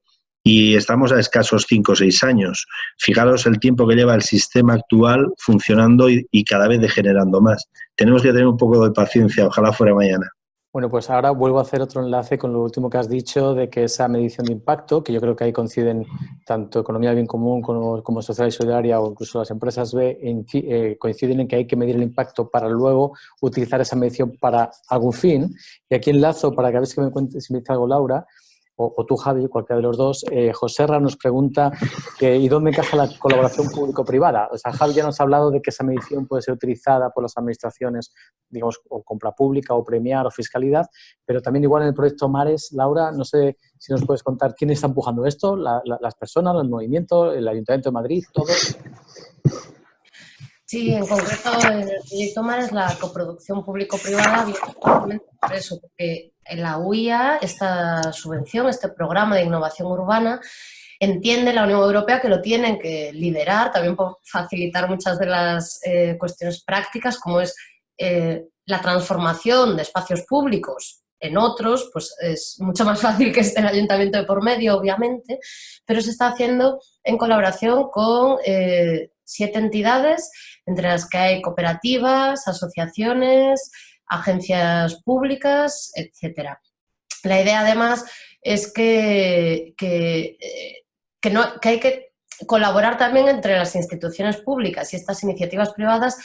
y estamos a escasos 5 o 6 años. Fijaros el tiempo que lleva el sistema actual funcionando y cada vez degenerando más. Tenemos que tener un poco de paciencia, ojalá fuera mañana.
Bueno, pues ahora vuelvo a hacer otro enlace con lo último que has dicho de que esa medición de impacto, que yo creo que ahí coinciden tanto economía del bien común como social y solidaria o incluso las empresas B, coinciden en que hay que medir el impacto para luego utilizar esa medición para algún fin. Y aquí enlazo para que a ver si me cuentes, si me dice algo Laura, o tú, Javi, cualquiera de los dos. Joserra nos pregunta ¿y dónde encaja la colaboración público-privada? O sea, Javi ya nos ha hablado de que esa medición puede ser utilizada por las administraciones, digamos, o compra pública, o premiar, o fiscalidad, pero también igual en el proyecto Mares, Laura, no sé si nos puedes contar quién está empujando esto, las personas, los movimientos, el Ayuntamiento de Madrid, todos.
Sí, en concreto en el proyecto Mares la coproducción público-privada viene justamente por eso, porque en la UIA esta subvención, este programa de innovación urbana, entiende la Unión Europea que lo tienen que liderar, también por facilitar muchas de las cuestiones prácticas, como es la transformación de espacios públicos en otros, pues es mucho más fácil que esté el ayuntamiento de por medio, obviamente, pero se está haciendo en colaboración con 7 entidades, entre las que hay cooperativas, asociaciones, agencias públicas, etcétera. La idea, además, es que hay que colaborar también entre las instituciones públicas y estas iniciativas privadas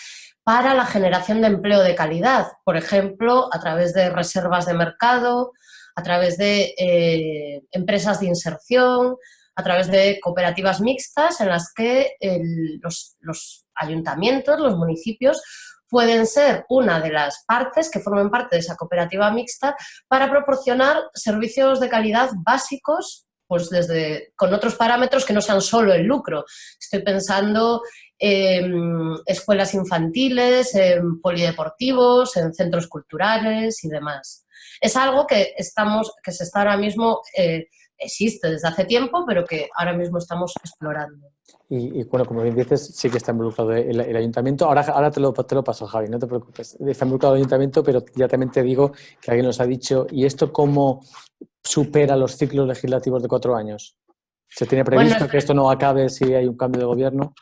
para la generación de empleo de calidad, por ejemplo, a través de reservas de mercado, a través de empresas de inserción, a través de cooperativas mixtas en las que los ayuntamientos, los municipios, pueden ser una de las partes que formen parte de esa cooperativa mixta para proporcionar servicios de calidad básicos, pues con otros parámetros que no sean solo el lucro. Estoy pensando en escuelas infantiles, en polideportivos, en centros culturales y demás. Es algo que se está ahora mismo, existe desde hace tiempo, pero que ahora mismo estamos explorando.
Y bueno, como bien dices, sí que está involucrado el ayuntamiento. Ahora te lo paso, Javi, no te preocupes. Está involucrado el ayuntamiento, pero ya también te digo que alguien nos ha dicho, ¿y esto cómo supera los ciclos legislativos de 4 años? ¿Se tiene previsto que esto no acabe si hay un cambio de gobierno?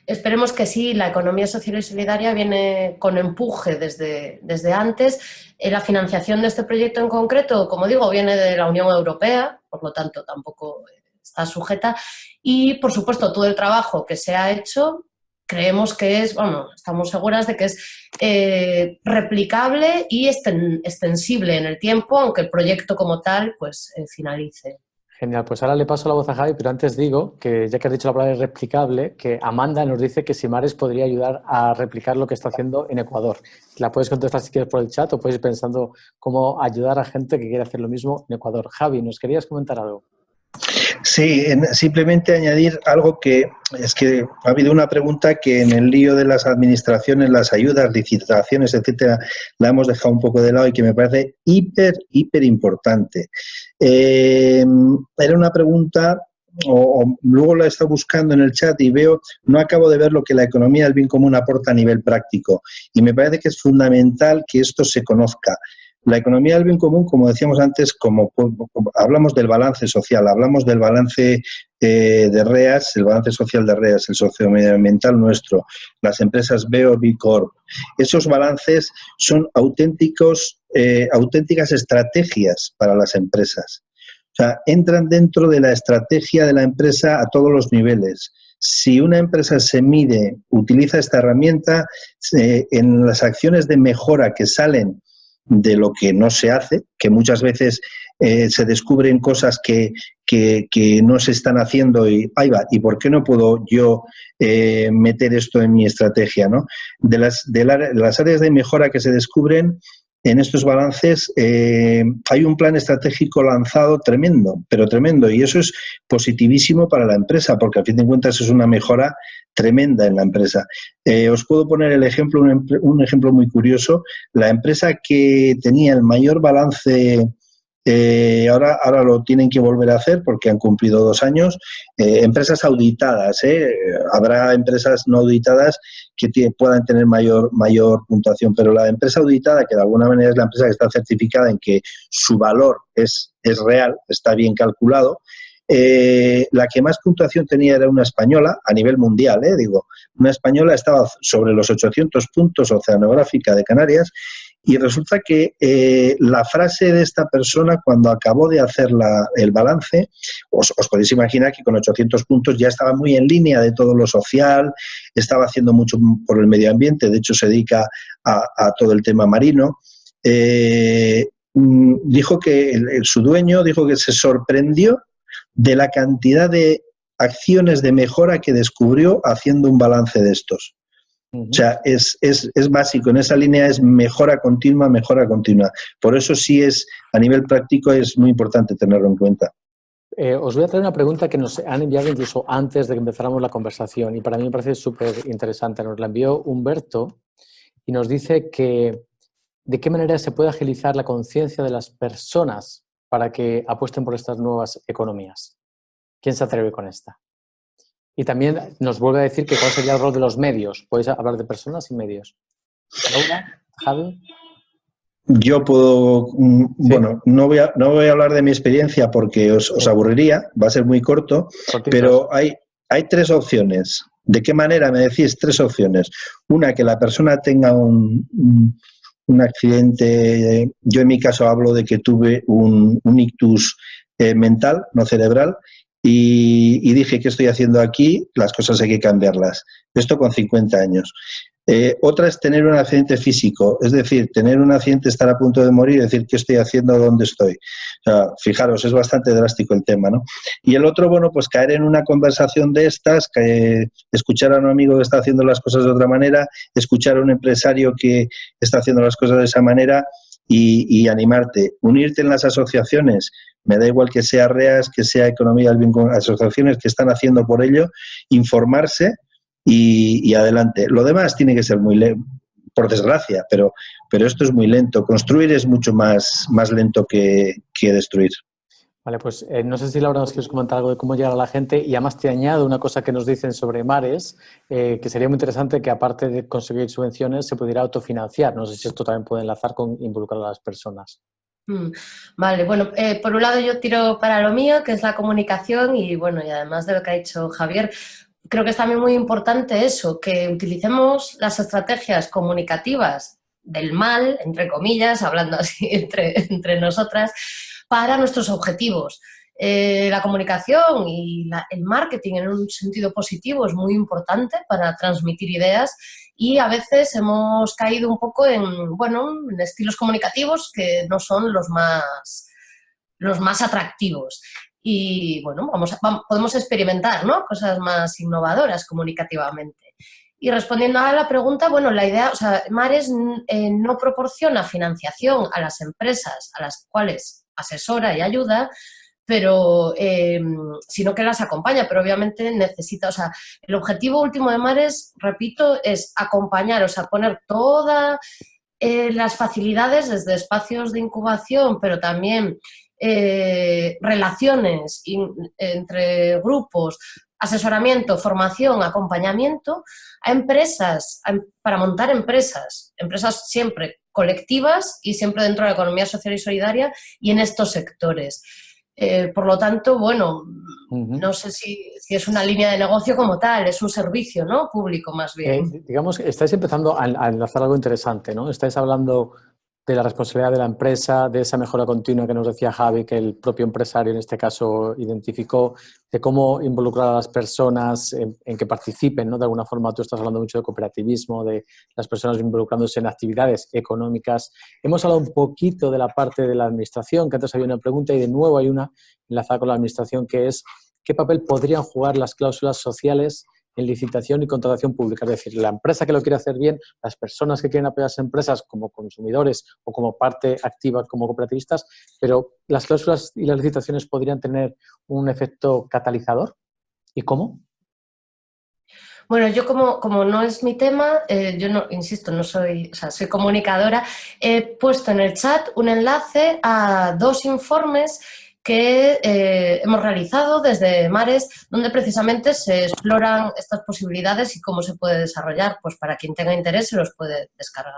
Esperemos que sí. La economía social y solidaria viene con empuje desde antes. La financiación de este proyecto en concreto, como digo, viene de la Unión Europea, por lo tanto tampoco está sujeta. Y, por supuesto, todo el trabajo que se ha hecho, creemos que estamos seguras de que es replicable y extensible en el tiempo, aunque el proyecto como tal pues finalice.
Genial, pues ahora le paso la voz a Javi, pero antes digo que, ya que has dicho la palabra replicable, que Amanda nos dice que si Mares podría ayudar a replicar lo que está haciendo en Ecuador. La puedes contestar si quieres por el chat o puedes ir pensando cómo ayudar a gente que quiere hacer lo mismo en Ecuador. Javi, ¿nos querías comentar algo?
Sí, simplemente añadir algo que es que ha habido una pregunta que en el lío de las administraciones, las ayudas, licitaciones, etcétera, la hemos dejado un poco de lado y que me parece hiper importante. Era una pregunta, o luego la he estado buscando en el chat y no acabo de ver lo que la economía del bien común aporta a nivel práctico y me parece que es fundamental que esto se conozca. La economía del bien común, como decíamos antes, hablamos del balance social, hablamos del balance de REAS, el balance social de REAS, el sociomedioambiental nuestro, las empresas B o B Corp. Esos balances son auténticas estrategias para las empresas. O sea, entran dentro de la estrategia de la empresa a todos los niveles. si una empresa se mide, utiliza esta herramienta, en las acciones de mejora que salen de lo que no se hace, que muchas veces se descubren cosas que no se están haciendo y ahí va, ¿y por qué no puedo yo meter esto en mi estrategia, ¿no? De las áreas de mejora que se descubren en estos balances, hay un plan estratégico lanzado tremendo, pero tremendo, y eso es positivísimo para la empresa, porque a fin de cuentas es una mejora tremenda en la empresa. Os puedo poner el ejemplo, un ejemplo muy curioso. La empresa que tenía el mayor balance, ahora lo tienen que volver a hacer porque han cumplido 2 años, empresas auditadas, habrá empresas no auditadas que puedan tener mayor puntuación, pero la empresa auditada, que de alguna manera es la empresa que está certificada en que su valor es real, está bien calculado, la que más puntuación tenía era una española, a nivel mundial, una española estaba sobre los 800 puntos, oceanográfica de Canarias, y resulta que la frase de esta persona cuando acabó de hacer el balance, os podéis imaginar que con 800 puntos ya estaba muy en línea de todo lo social, estaba haciendo mucho por el medio ambiente, de hecho se dedica a todo el tema marino. Dijo que su dueño dijo que se sorprendió de la cantidad de acciones de mejora que descubrió haciendo un balance de estos. O sea, es básico, en esa línea es mejora continua, mejora continua. Por eso sí a nivel práctico es muy importante tenerlo en cuenta.
Os voy a traer una pregunta que nos han enviado incluso antes de que empezáramos la conversación y para mí me parece súper interesante. Nos la envió Humberto y nos dice que de qué manera se puede agilizar la conciencia de las personas para que apuesten por estas nuevas economías. ¿Quién se atreve con esta? Y también nos vuelve a decir que cuál sería el rol de los medios. ¿Podéis hablar de personas y medios? ¿Laura? ¿Javi?
Yo puedo, bueno, no voy a hablar de mi experiencia porque os aburriría, va a ser muy corto, pero hay 3 opciones. ¿De qué manera? Me decís 3 opciones. Una, que la persona tenga un accidente. Yo en mi caso hablo de que tuve un ictus mental, no cerebral, y dije, ¿qué estoy haciendo aquí? Las cosas hay que cambiarlas. Esto con 50 años. Otra es tener un accidente físico, es decir, tener un accidente, estar a punto de morir y decir, ¿qué estoy haciendo? ¿Dónde estoy? O sea, fijaros, es bastante drástico el tema, ¿no? Y el otro, bueno, pues caer en una conversación de estas, escuchar a un amigo que está haciendo las cosas de otra manera, escuchar a un empresario que está haciendo las cosas de esa manera y animarte. Unirte en las asociaciones, me da igual que sea REAS, que sea Economía del Bien, con asociaciones que están haciendo por ello, informarse y adelante. Lo demás tiene que ser muy lento, por desgracia, pero esto es muy lento. Construir es mucho más lento que destruir.
Vale, pues no sé si Laura nos quieres comentar algo de cómo llegar a la gente y además te añado una cosa que nos dicen sobre Mares, que sería muy interesante que aparte de conseguir subvenciones se pudiera autofinanciar. No sé si esto también puede enlazar con involucrar a las personas.
Vale, bueno, por un lado yo tiro para lo mío, que es la comunicación y bueno, y además de lo que ha dicho Javier, creo que es también muy importante eso, que utilicemos las estrategias comunicativas del mal, entre comillas, hablando así entre nosotras, para nuestros objetivos. La comunicación y el marketing en un sentido positivo es muy importante para transmitir ideas y a veces hemos caído un poco en estilos comunicativos que no son los más atractivos. Y bueno, podemos experimentar, ¿no?, cosas más innovadoras comunicativamente. Y respondiendo a la pregunta, bueno, la idea, o sea, Mares no proporciona financiación a las empresas a las cuales asesora y ayuda, pero sino que las acompaña, pero obviamente necesita, o sea, el objetivo último de Mares, repito, es acompañar, o sea, poner todas las facilidades desde espacios de incubación, pero también relaciones entre grupos, asesoramiento, formación, acompañamiento a empresas, para montar empresas siempre colectivas y siempre dentro de la economía social y solidaria y en estos sectores. Por lo tanto, bueno, no sé si es una línea de negocio como tal, es un servicio, ¿no?, público más bien.
Digamos, estáis empezando a enlazar algo interesante, ¿no? Estáis hablando de la responsabilidad de la empresa, de esa mejora continua que nos decía Javi, que el propio empresario en este caso identificó, de cómo involucrar a las personas en que participen, ¿no? De alguna forma tú estás hablando mucho de cooperativismo, de las personas involucrándose en actividades económicas. Hemos hablado un poquito de la parte de la administración, que antes había una pregunta y de nuevo hay una enlazada con la administración, que es ¿qué papel podrían jugar las cláusulas sociales en licitación y contratación pública? Es decir, la empresa que lo quiere hacer bien, las personas que quieren apoyar a las empresas como consumidores o como parte activa como cooperativistas, pero las cláusulas y las licitaciones podrían tener un efecto catalizador. ¿Y cómo?
Bueno, yo como no es mi tema, yo no, insisto, no soy, o sea, soy comunicadora, he puesto en el chat un enlace a 2 informes que hemos realizado desde Mares, donde precisamente se exploran estas posibilidades y cómo se puede desarrollar. Pues para quien tenga interés se los puede descargar.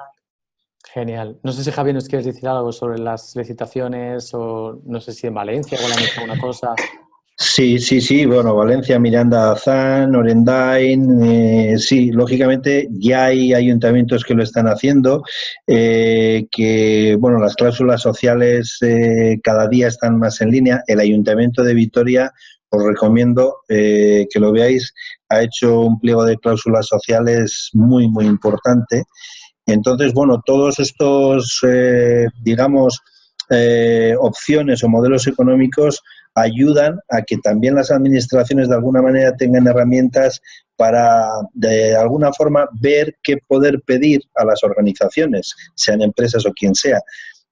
Genial. No sé si, Javier, nos quieres decir algo sobre las licitaciones o no sé si en Valencia o le han hecho alguna cosa.
Sí, bueno, Valencia, Miranda, Azán, Orendain, sí, lógicamente ya hay ayuntamientos que lo están haciendo, que, bueno, las cláusulas sociales cada día están más en línea. El Ayuntamiento de Vitoria, os recomiendo que lo veáis, ha hecho un pliego de cláusulas sociales muy, muy importante. Entonces, bueno, todos estos, digamos, opciones o modelos económicos ayudan a que también las administraciones de alguna manera tengan herramientas para, de alguna forma, ver qué poder pedir a las organizaciones, sean empresas o quien sea,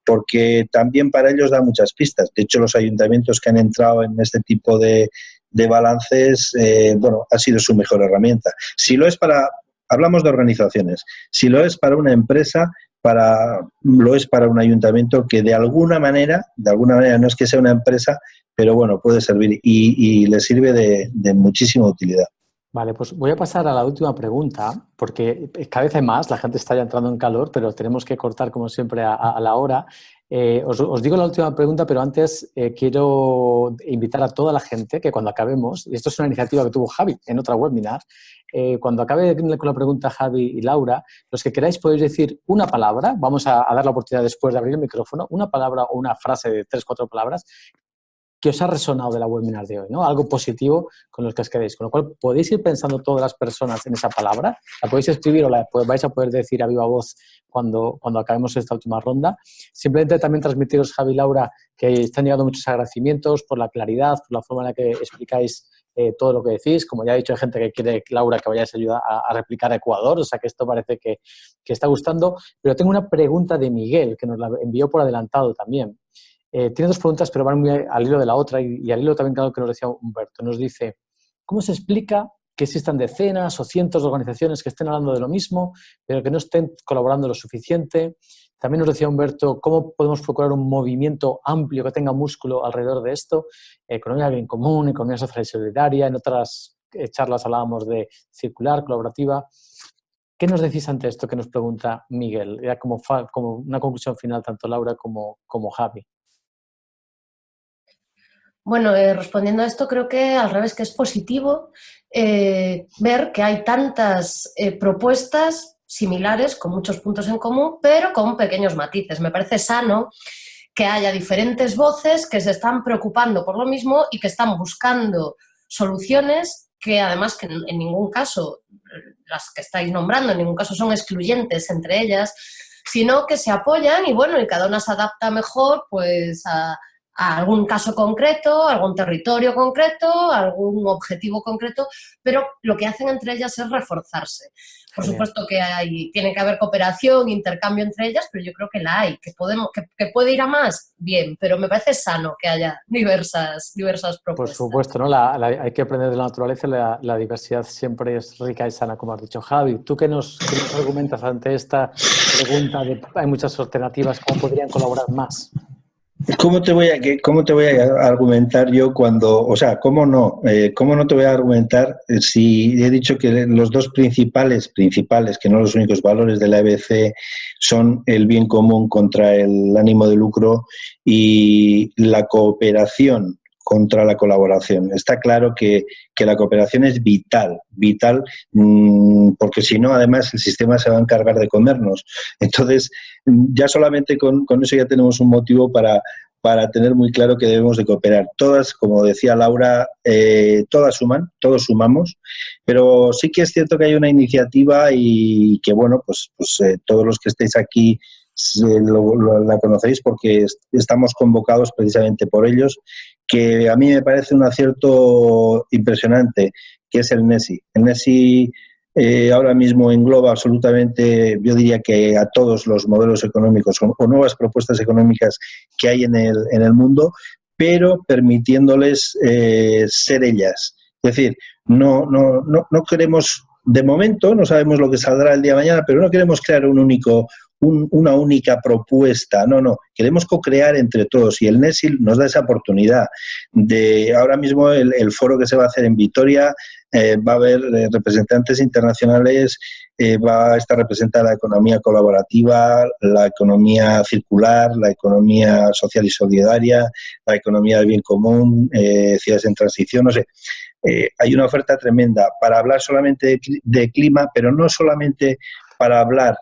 porque también para ellos da muchas pistas. De hecho, los ayuntamientos que han entrado en este tipo de balances, bueno, ha sido su mejor herramienta. Si lo es para, hablamos de organizaciones, si lo es para una empresa, lo es para un ayuntamiento que de alguna manera no es que sea una empresa, pero bueno, puede servir y le sirve de muchísima utilidad.
Vale, pues voy a pasar a la última pregunta, porque cada vez hay más, la gente está ya entrando en calor, pero tenemos que cortar como siempre a la hora. Os digo la última pregunta, pero antes quiero invitar a toda la gente que cuando acabemos, y esto es una iniciativa que tuvo Javi en otra webinar, cuando acabe con la pregunta Javi y Laura, los que queráis podéis decir una palabra, vamos a dar la oportunidad después de abrir el micrófono, una palabra o una frase de 3 o 4 palabras que os ha resonado de la webinar de hoy, ¿no? Algo positivo con los que os quedéis. Con lo cual, podéis ir pensando todas las personas en esa palabra, la podéis escribir o la vais a poder decir a viva voz cuando acabemos esta última ronda. Simplemente también transmitiros, Javi y Laura, que están llegando muchos agradecimientos por la claridad, por la forma en la que explicáis todo lo que decís. Como ya he dicho, hay gente que quiere, Laura, que vayáis a ayudar a replicar a Ecuador, o sea que esto parece que está gustando. Pero tengo una pregunta de Miguel, que nos la envió por adelantado también. Tiene 2 preguntas, pero van muy al hilo de la otra y al hilo también, claro, que nos decía Humberto. Nos dice, ¿cómo se explica que existan decenas o cientos de organizaciones que estén hablando de lo mismo, pero que no estén colaborando lo suficiente? También nos decía Humberto, ¿cómo podemos procurar un movimiento amplio que tenga músculo alrededor de esto? Economía del bien común, economía social y solidaria. En otras charlas hablábamos de circular, colaborativa. ¿Qué nos decís ante esto que nos pregunta Miguel? Ya como una conclusión final, tanto Laura como Javi.
Bueno, respondiendo a esto, creo que al revés, que es positivo ver que hay tantas propuestas similares, con muchos puntos en común, pero con pequeños matices. Me parece sano que haya diferentes voces que se están preocupando por lo mismo y que están buscando soluciones que además que en ningún caso, las que estáis nombrando, en ningún caso son excluyentes entre ellas, sino que se apoyan y bueno, y cada una se adapta mejor pues a algún caso concreto, a algún territorio concreto, a algún objetivo concreto, pero lo que hacen entre ellas es reforzarse. Por supuesto que tiene que haber cooperación, intercambio entre ellas, pero yo creo que la hay, que puede ir a más, bien, pero me parece sano que haya diversas propuestas.
Por supuesto, ¿no? Hay que aprender de la naturaleza, la diversidad siempre es rica y sana, como has dicho. Javi, ¿tú qué nos argumentas ante esta pregunta de hay muchas alternativas, cómo podrían colaborar más?
¿Cómo te voy a argumentar yo cuando, o sea, cómo no te voy a argumentar si he dicho que los 2 principales, que no los únicos valores de la EBC son el bien común contra el ánimo de lucro y la cooperación contra la colaboración. Está claro que la cooperación es vital, porque si no, además, el sistema se va a encargar de comernos. Entonces, ya solamente con eso ya tenemos un motivo para tener muy claro que debemos de cooperar. Todas, como decía Laura, todas suman, todos sumamos, pero sí que es cierto que hay una iniciativa y que, bueno, pues todos los que estéis aquí la conocéis porque estamos convocados precisamente por ellos, que a mí me parece un acierto impresionante, que es el NESI. El NESI ahora mismo engloba absolutamente, yo diría que a todos los modelos económicos o nuevas propuestas económicas que hay en el mundo, pero permitiéndoles ser ellas. Es decir, no queremos, de momento, no sabemos lo que saldrá el día de mañana, pero no queremos crear una única propuesta, no, queremos co-crear entre todos y el NESI nos da esa oportunidad de, ahora mismo el foro que se va a hacer en Vitoria, va a haber representantes internacionales, va a estar representada la economía colaborativa, la economía circular, la economía social y solidaria, la economía del bien común, ciudades en transición, no sé. Hay una oferta tremenda para hablar solamente de clima, pero no solamente para hablar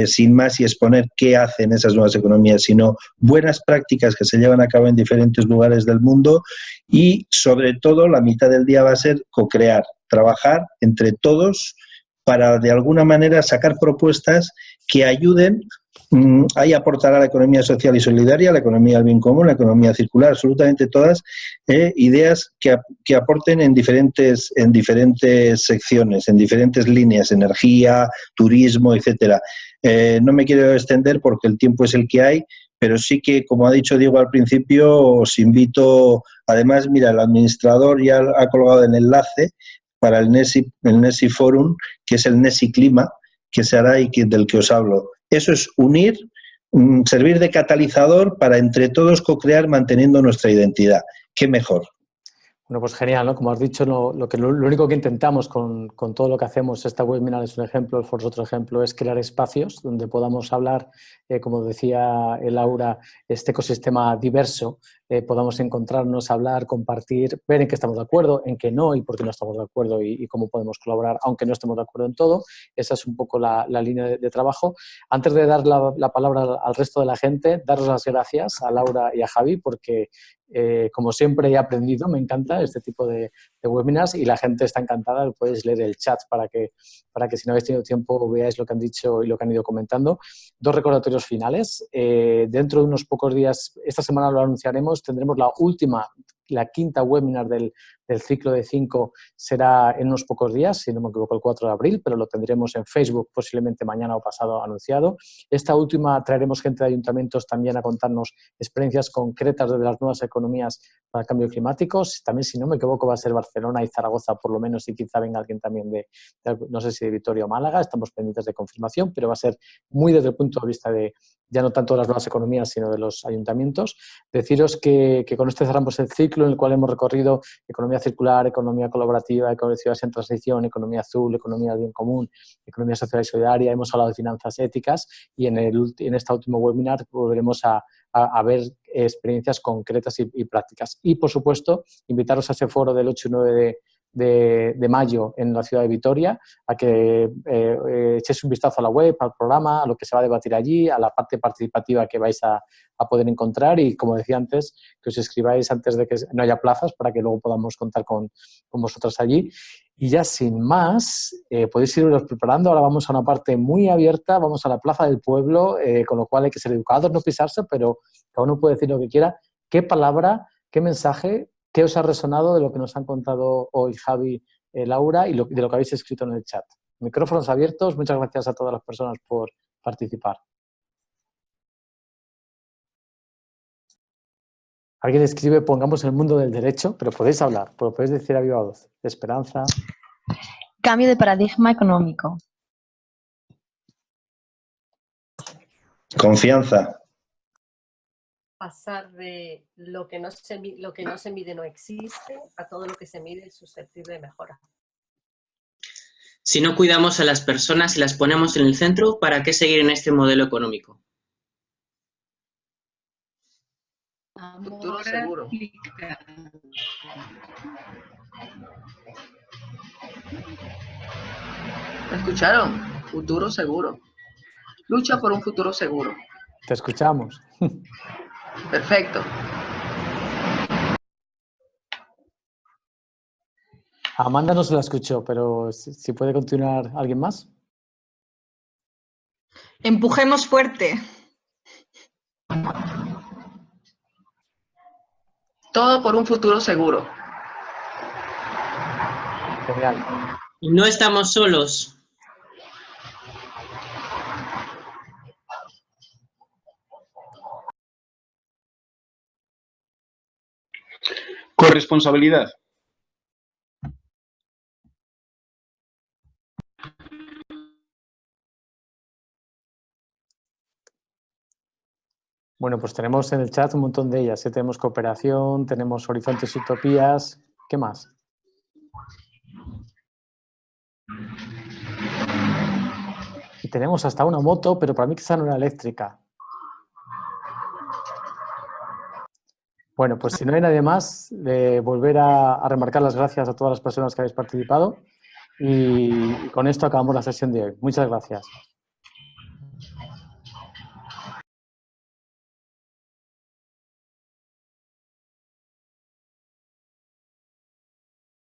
sin más y exponer qué hacen esas nuevas economías, sino buenas prácticas que se llevan a cabo en diferentes lugares del mundo y, sobre todo, la mitad del día va a ser co-crear, trabajar entre todos para, de alguna manera, sacar propuestas que ayuden a aportar a la economía social y solidaria, la economía del bien común, la economía circular, absolutamente todas ideas que aporten en diferentes secciones, en diferentes líneas, energía, turismo, etcétera. No me quiero extender porque el tiempo es el que hay, pero sí que, como ha dicho Diego al principio, os invito, además, mira, el administrador ya ha colgado el enlace para el NESI Forum, que es el NESI Clima, que se hará y del que os hablo. Eso es unir, servir de catalizador para entre todos co-crear manteniendo nuestra identidad. ¿Qué mejor?
Bueno, pues genial, ¿no? Como has dicho, lo único que intentamos con todo lo que hacemos, esta webinar es un ejemplo, el foro es otro ejemplo, es crear espacios donde podamos hablar, como decía Laura, este ecosistema diverso, podamos encontrarnos, hablar, compartir, ver en qué estamos de acuerdo, en qué no y por qué no estamos de acuerdo y cómo podemos colaborar, aunque no estemos de acuerdo en todo. Esa es un poco la línea de trabajo. Antes de dar la palabra al resto de la gente, daros las gracias a Laura y a Javi porque como siempre he aprendido, me encanta este tipo de webinars y la gente está encantada, podéis leer el chat para que si no habéis tenido tiempo veáis lo que han dicho y lo que han ido comentando. Dos recordatorios finales. Dentro de unos pocos días, esta semana lo anunciaremos, tendremos la quinta webinar del ciclo de 5 será en unos pocos días, si no me equivoco el 4 de abril, pero lo tendremos en Facebook posiblemente mañana o pasado anunciado. Esta última traeremos gente de ayuntamientos también a contarnos experiencias concretas de las nuevas economías para el cambio climático. También, si no me equivoco, va a ser Barcelona y Zaragoza por lo menos y quizá venga alguien también de no sé si de Vitoria o Málaga, estamos pendientes de confirmación, pero va a ser muy desde el punto de vista de ya no tanto de las nuevas economías, sino de los ayuntamientos. Deciros que con este cerramos el ciclo en el cual hemos recorrido economía circular, economía colaborativa, ciudades en transición, economía azul, economía del bien común, economía social y solidaria. Hemos hablado de finanzas éticas y en este último webinar volveremos a ver experiencias concretas y prácticas. Y, por supuesto, invitaros a ese foro del 8 y 9 de mayo en la ciudad de Vitoria, a que echéis un vistazo a la web, al programa, a lo que se va a debatir allí, a la parte participativa que vais a poder encontrar y, como decía antes, que os inscribáis antes de que no haya plazas para que luego podamos contar con vosotros allí. Y ya sin más, podéis iros preparando. Ahora vamos a una parte muy abierta, vamos a la plaza del pueblo, con lo cual hay que ser educados, no pisarse, pero cada uno puede decir lo que quiera. ¿Qué palabra, qué mensaje, qué os ha resonado de lo que nos han contado hoy Javi, Laura y de lo que habéis escrito en el chat? Micrófonos abiertos, muchas gracias a todas las personas por participar. Alguien escribe, pongamos el mundo del derecho, pero podéis hablar, pero podéis decir a viva voz. Esperanza.
Cambio de paradigma económico.
Confianza.
Pasar de lo que no se mide no existe a todo lo que se mide es susceptible de mejora.
Si no cuidamos a las personas y las ponemos en el centro, ¿para qué seguir en este modelo económico?
Futuro seguro. ¿Me escucharon? Futuro seguro. Lucha por un futuro seguro.
Te escuchamos.
Perfecto.
Amanda no se la escuchó, pero si puede continuar alguien más.
Empujemos fuerte.
Todo por un futuro seguro.
Genial.
Y no estamos solos.
Corresponsabilidad.
Bueno, pues tenemos en el chat un montón de ellas. Tenemos cooperación, tenemos horizontes y utopías. ¿Qué más? Y tenemos hasta una moto, pero para mí quizá no era eléctrica. Bueno, pues si no hay nadie más, volver a remarcar las gracias a todas las personas que habéis participado y con esto acabamos la sesión de hoy. Muchas gracias.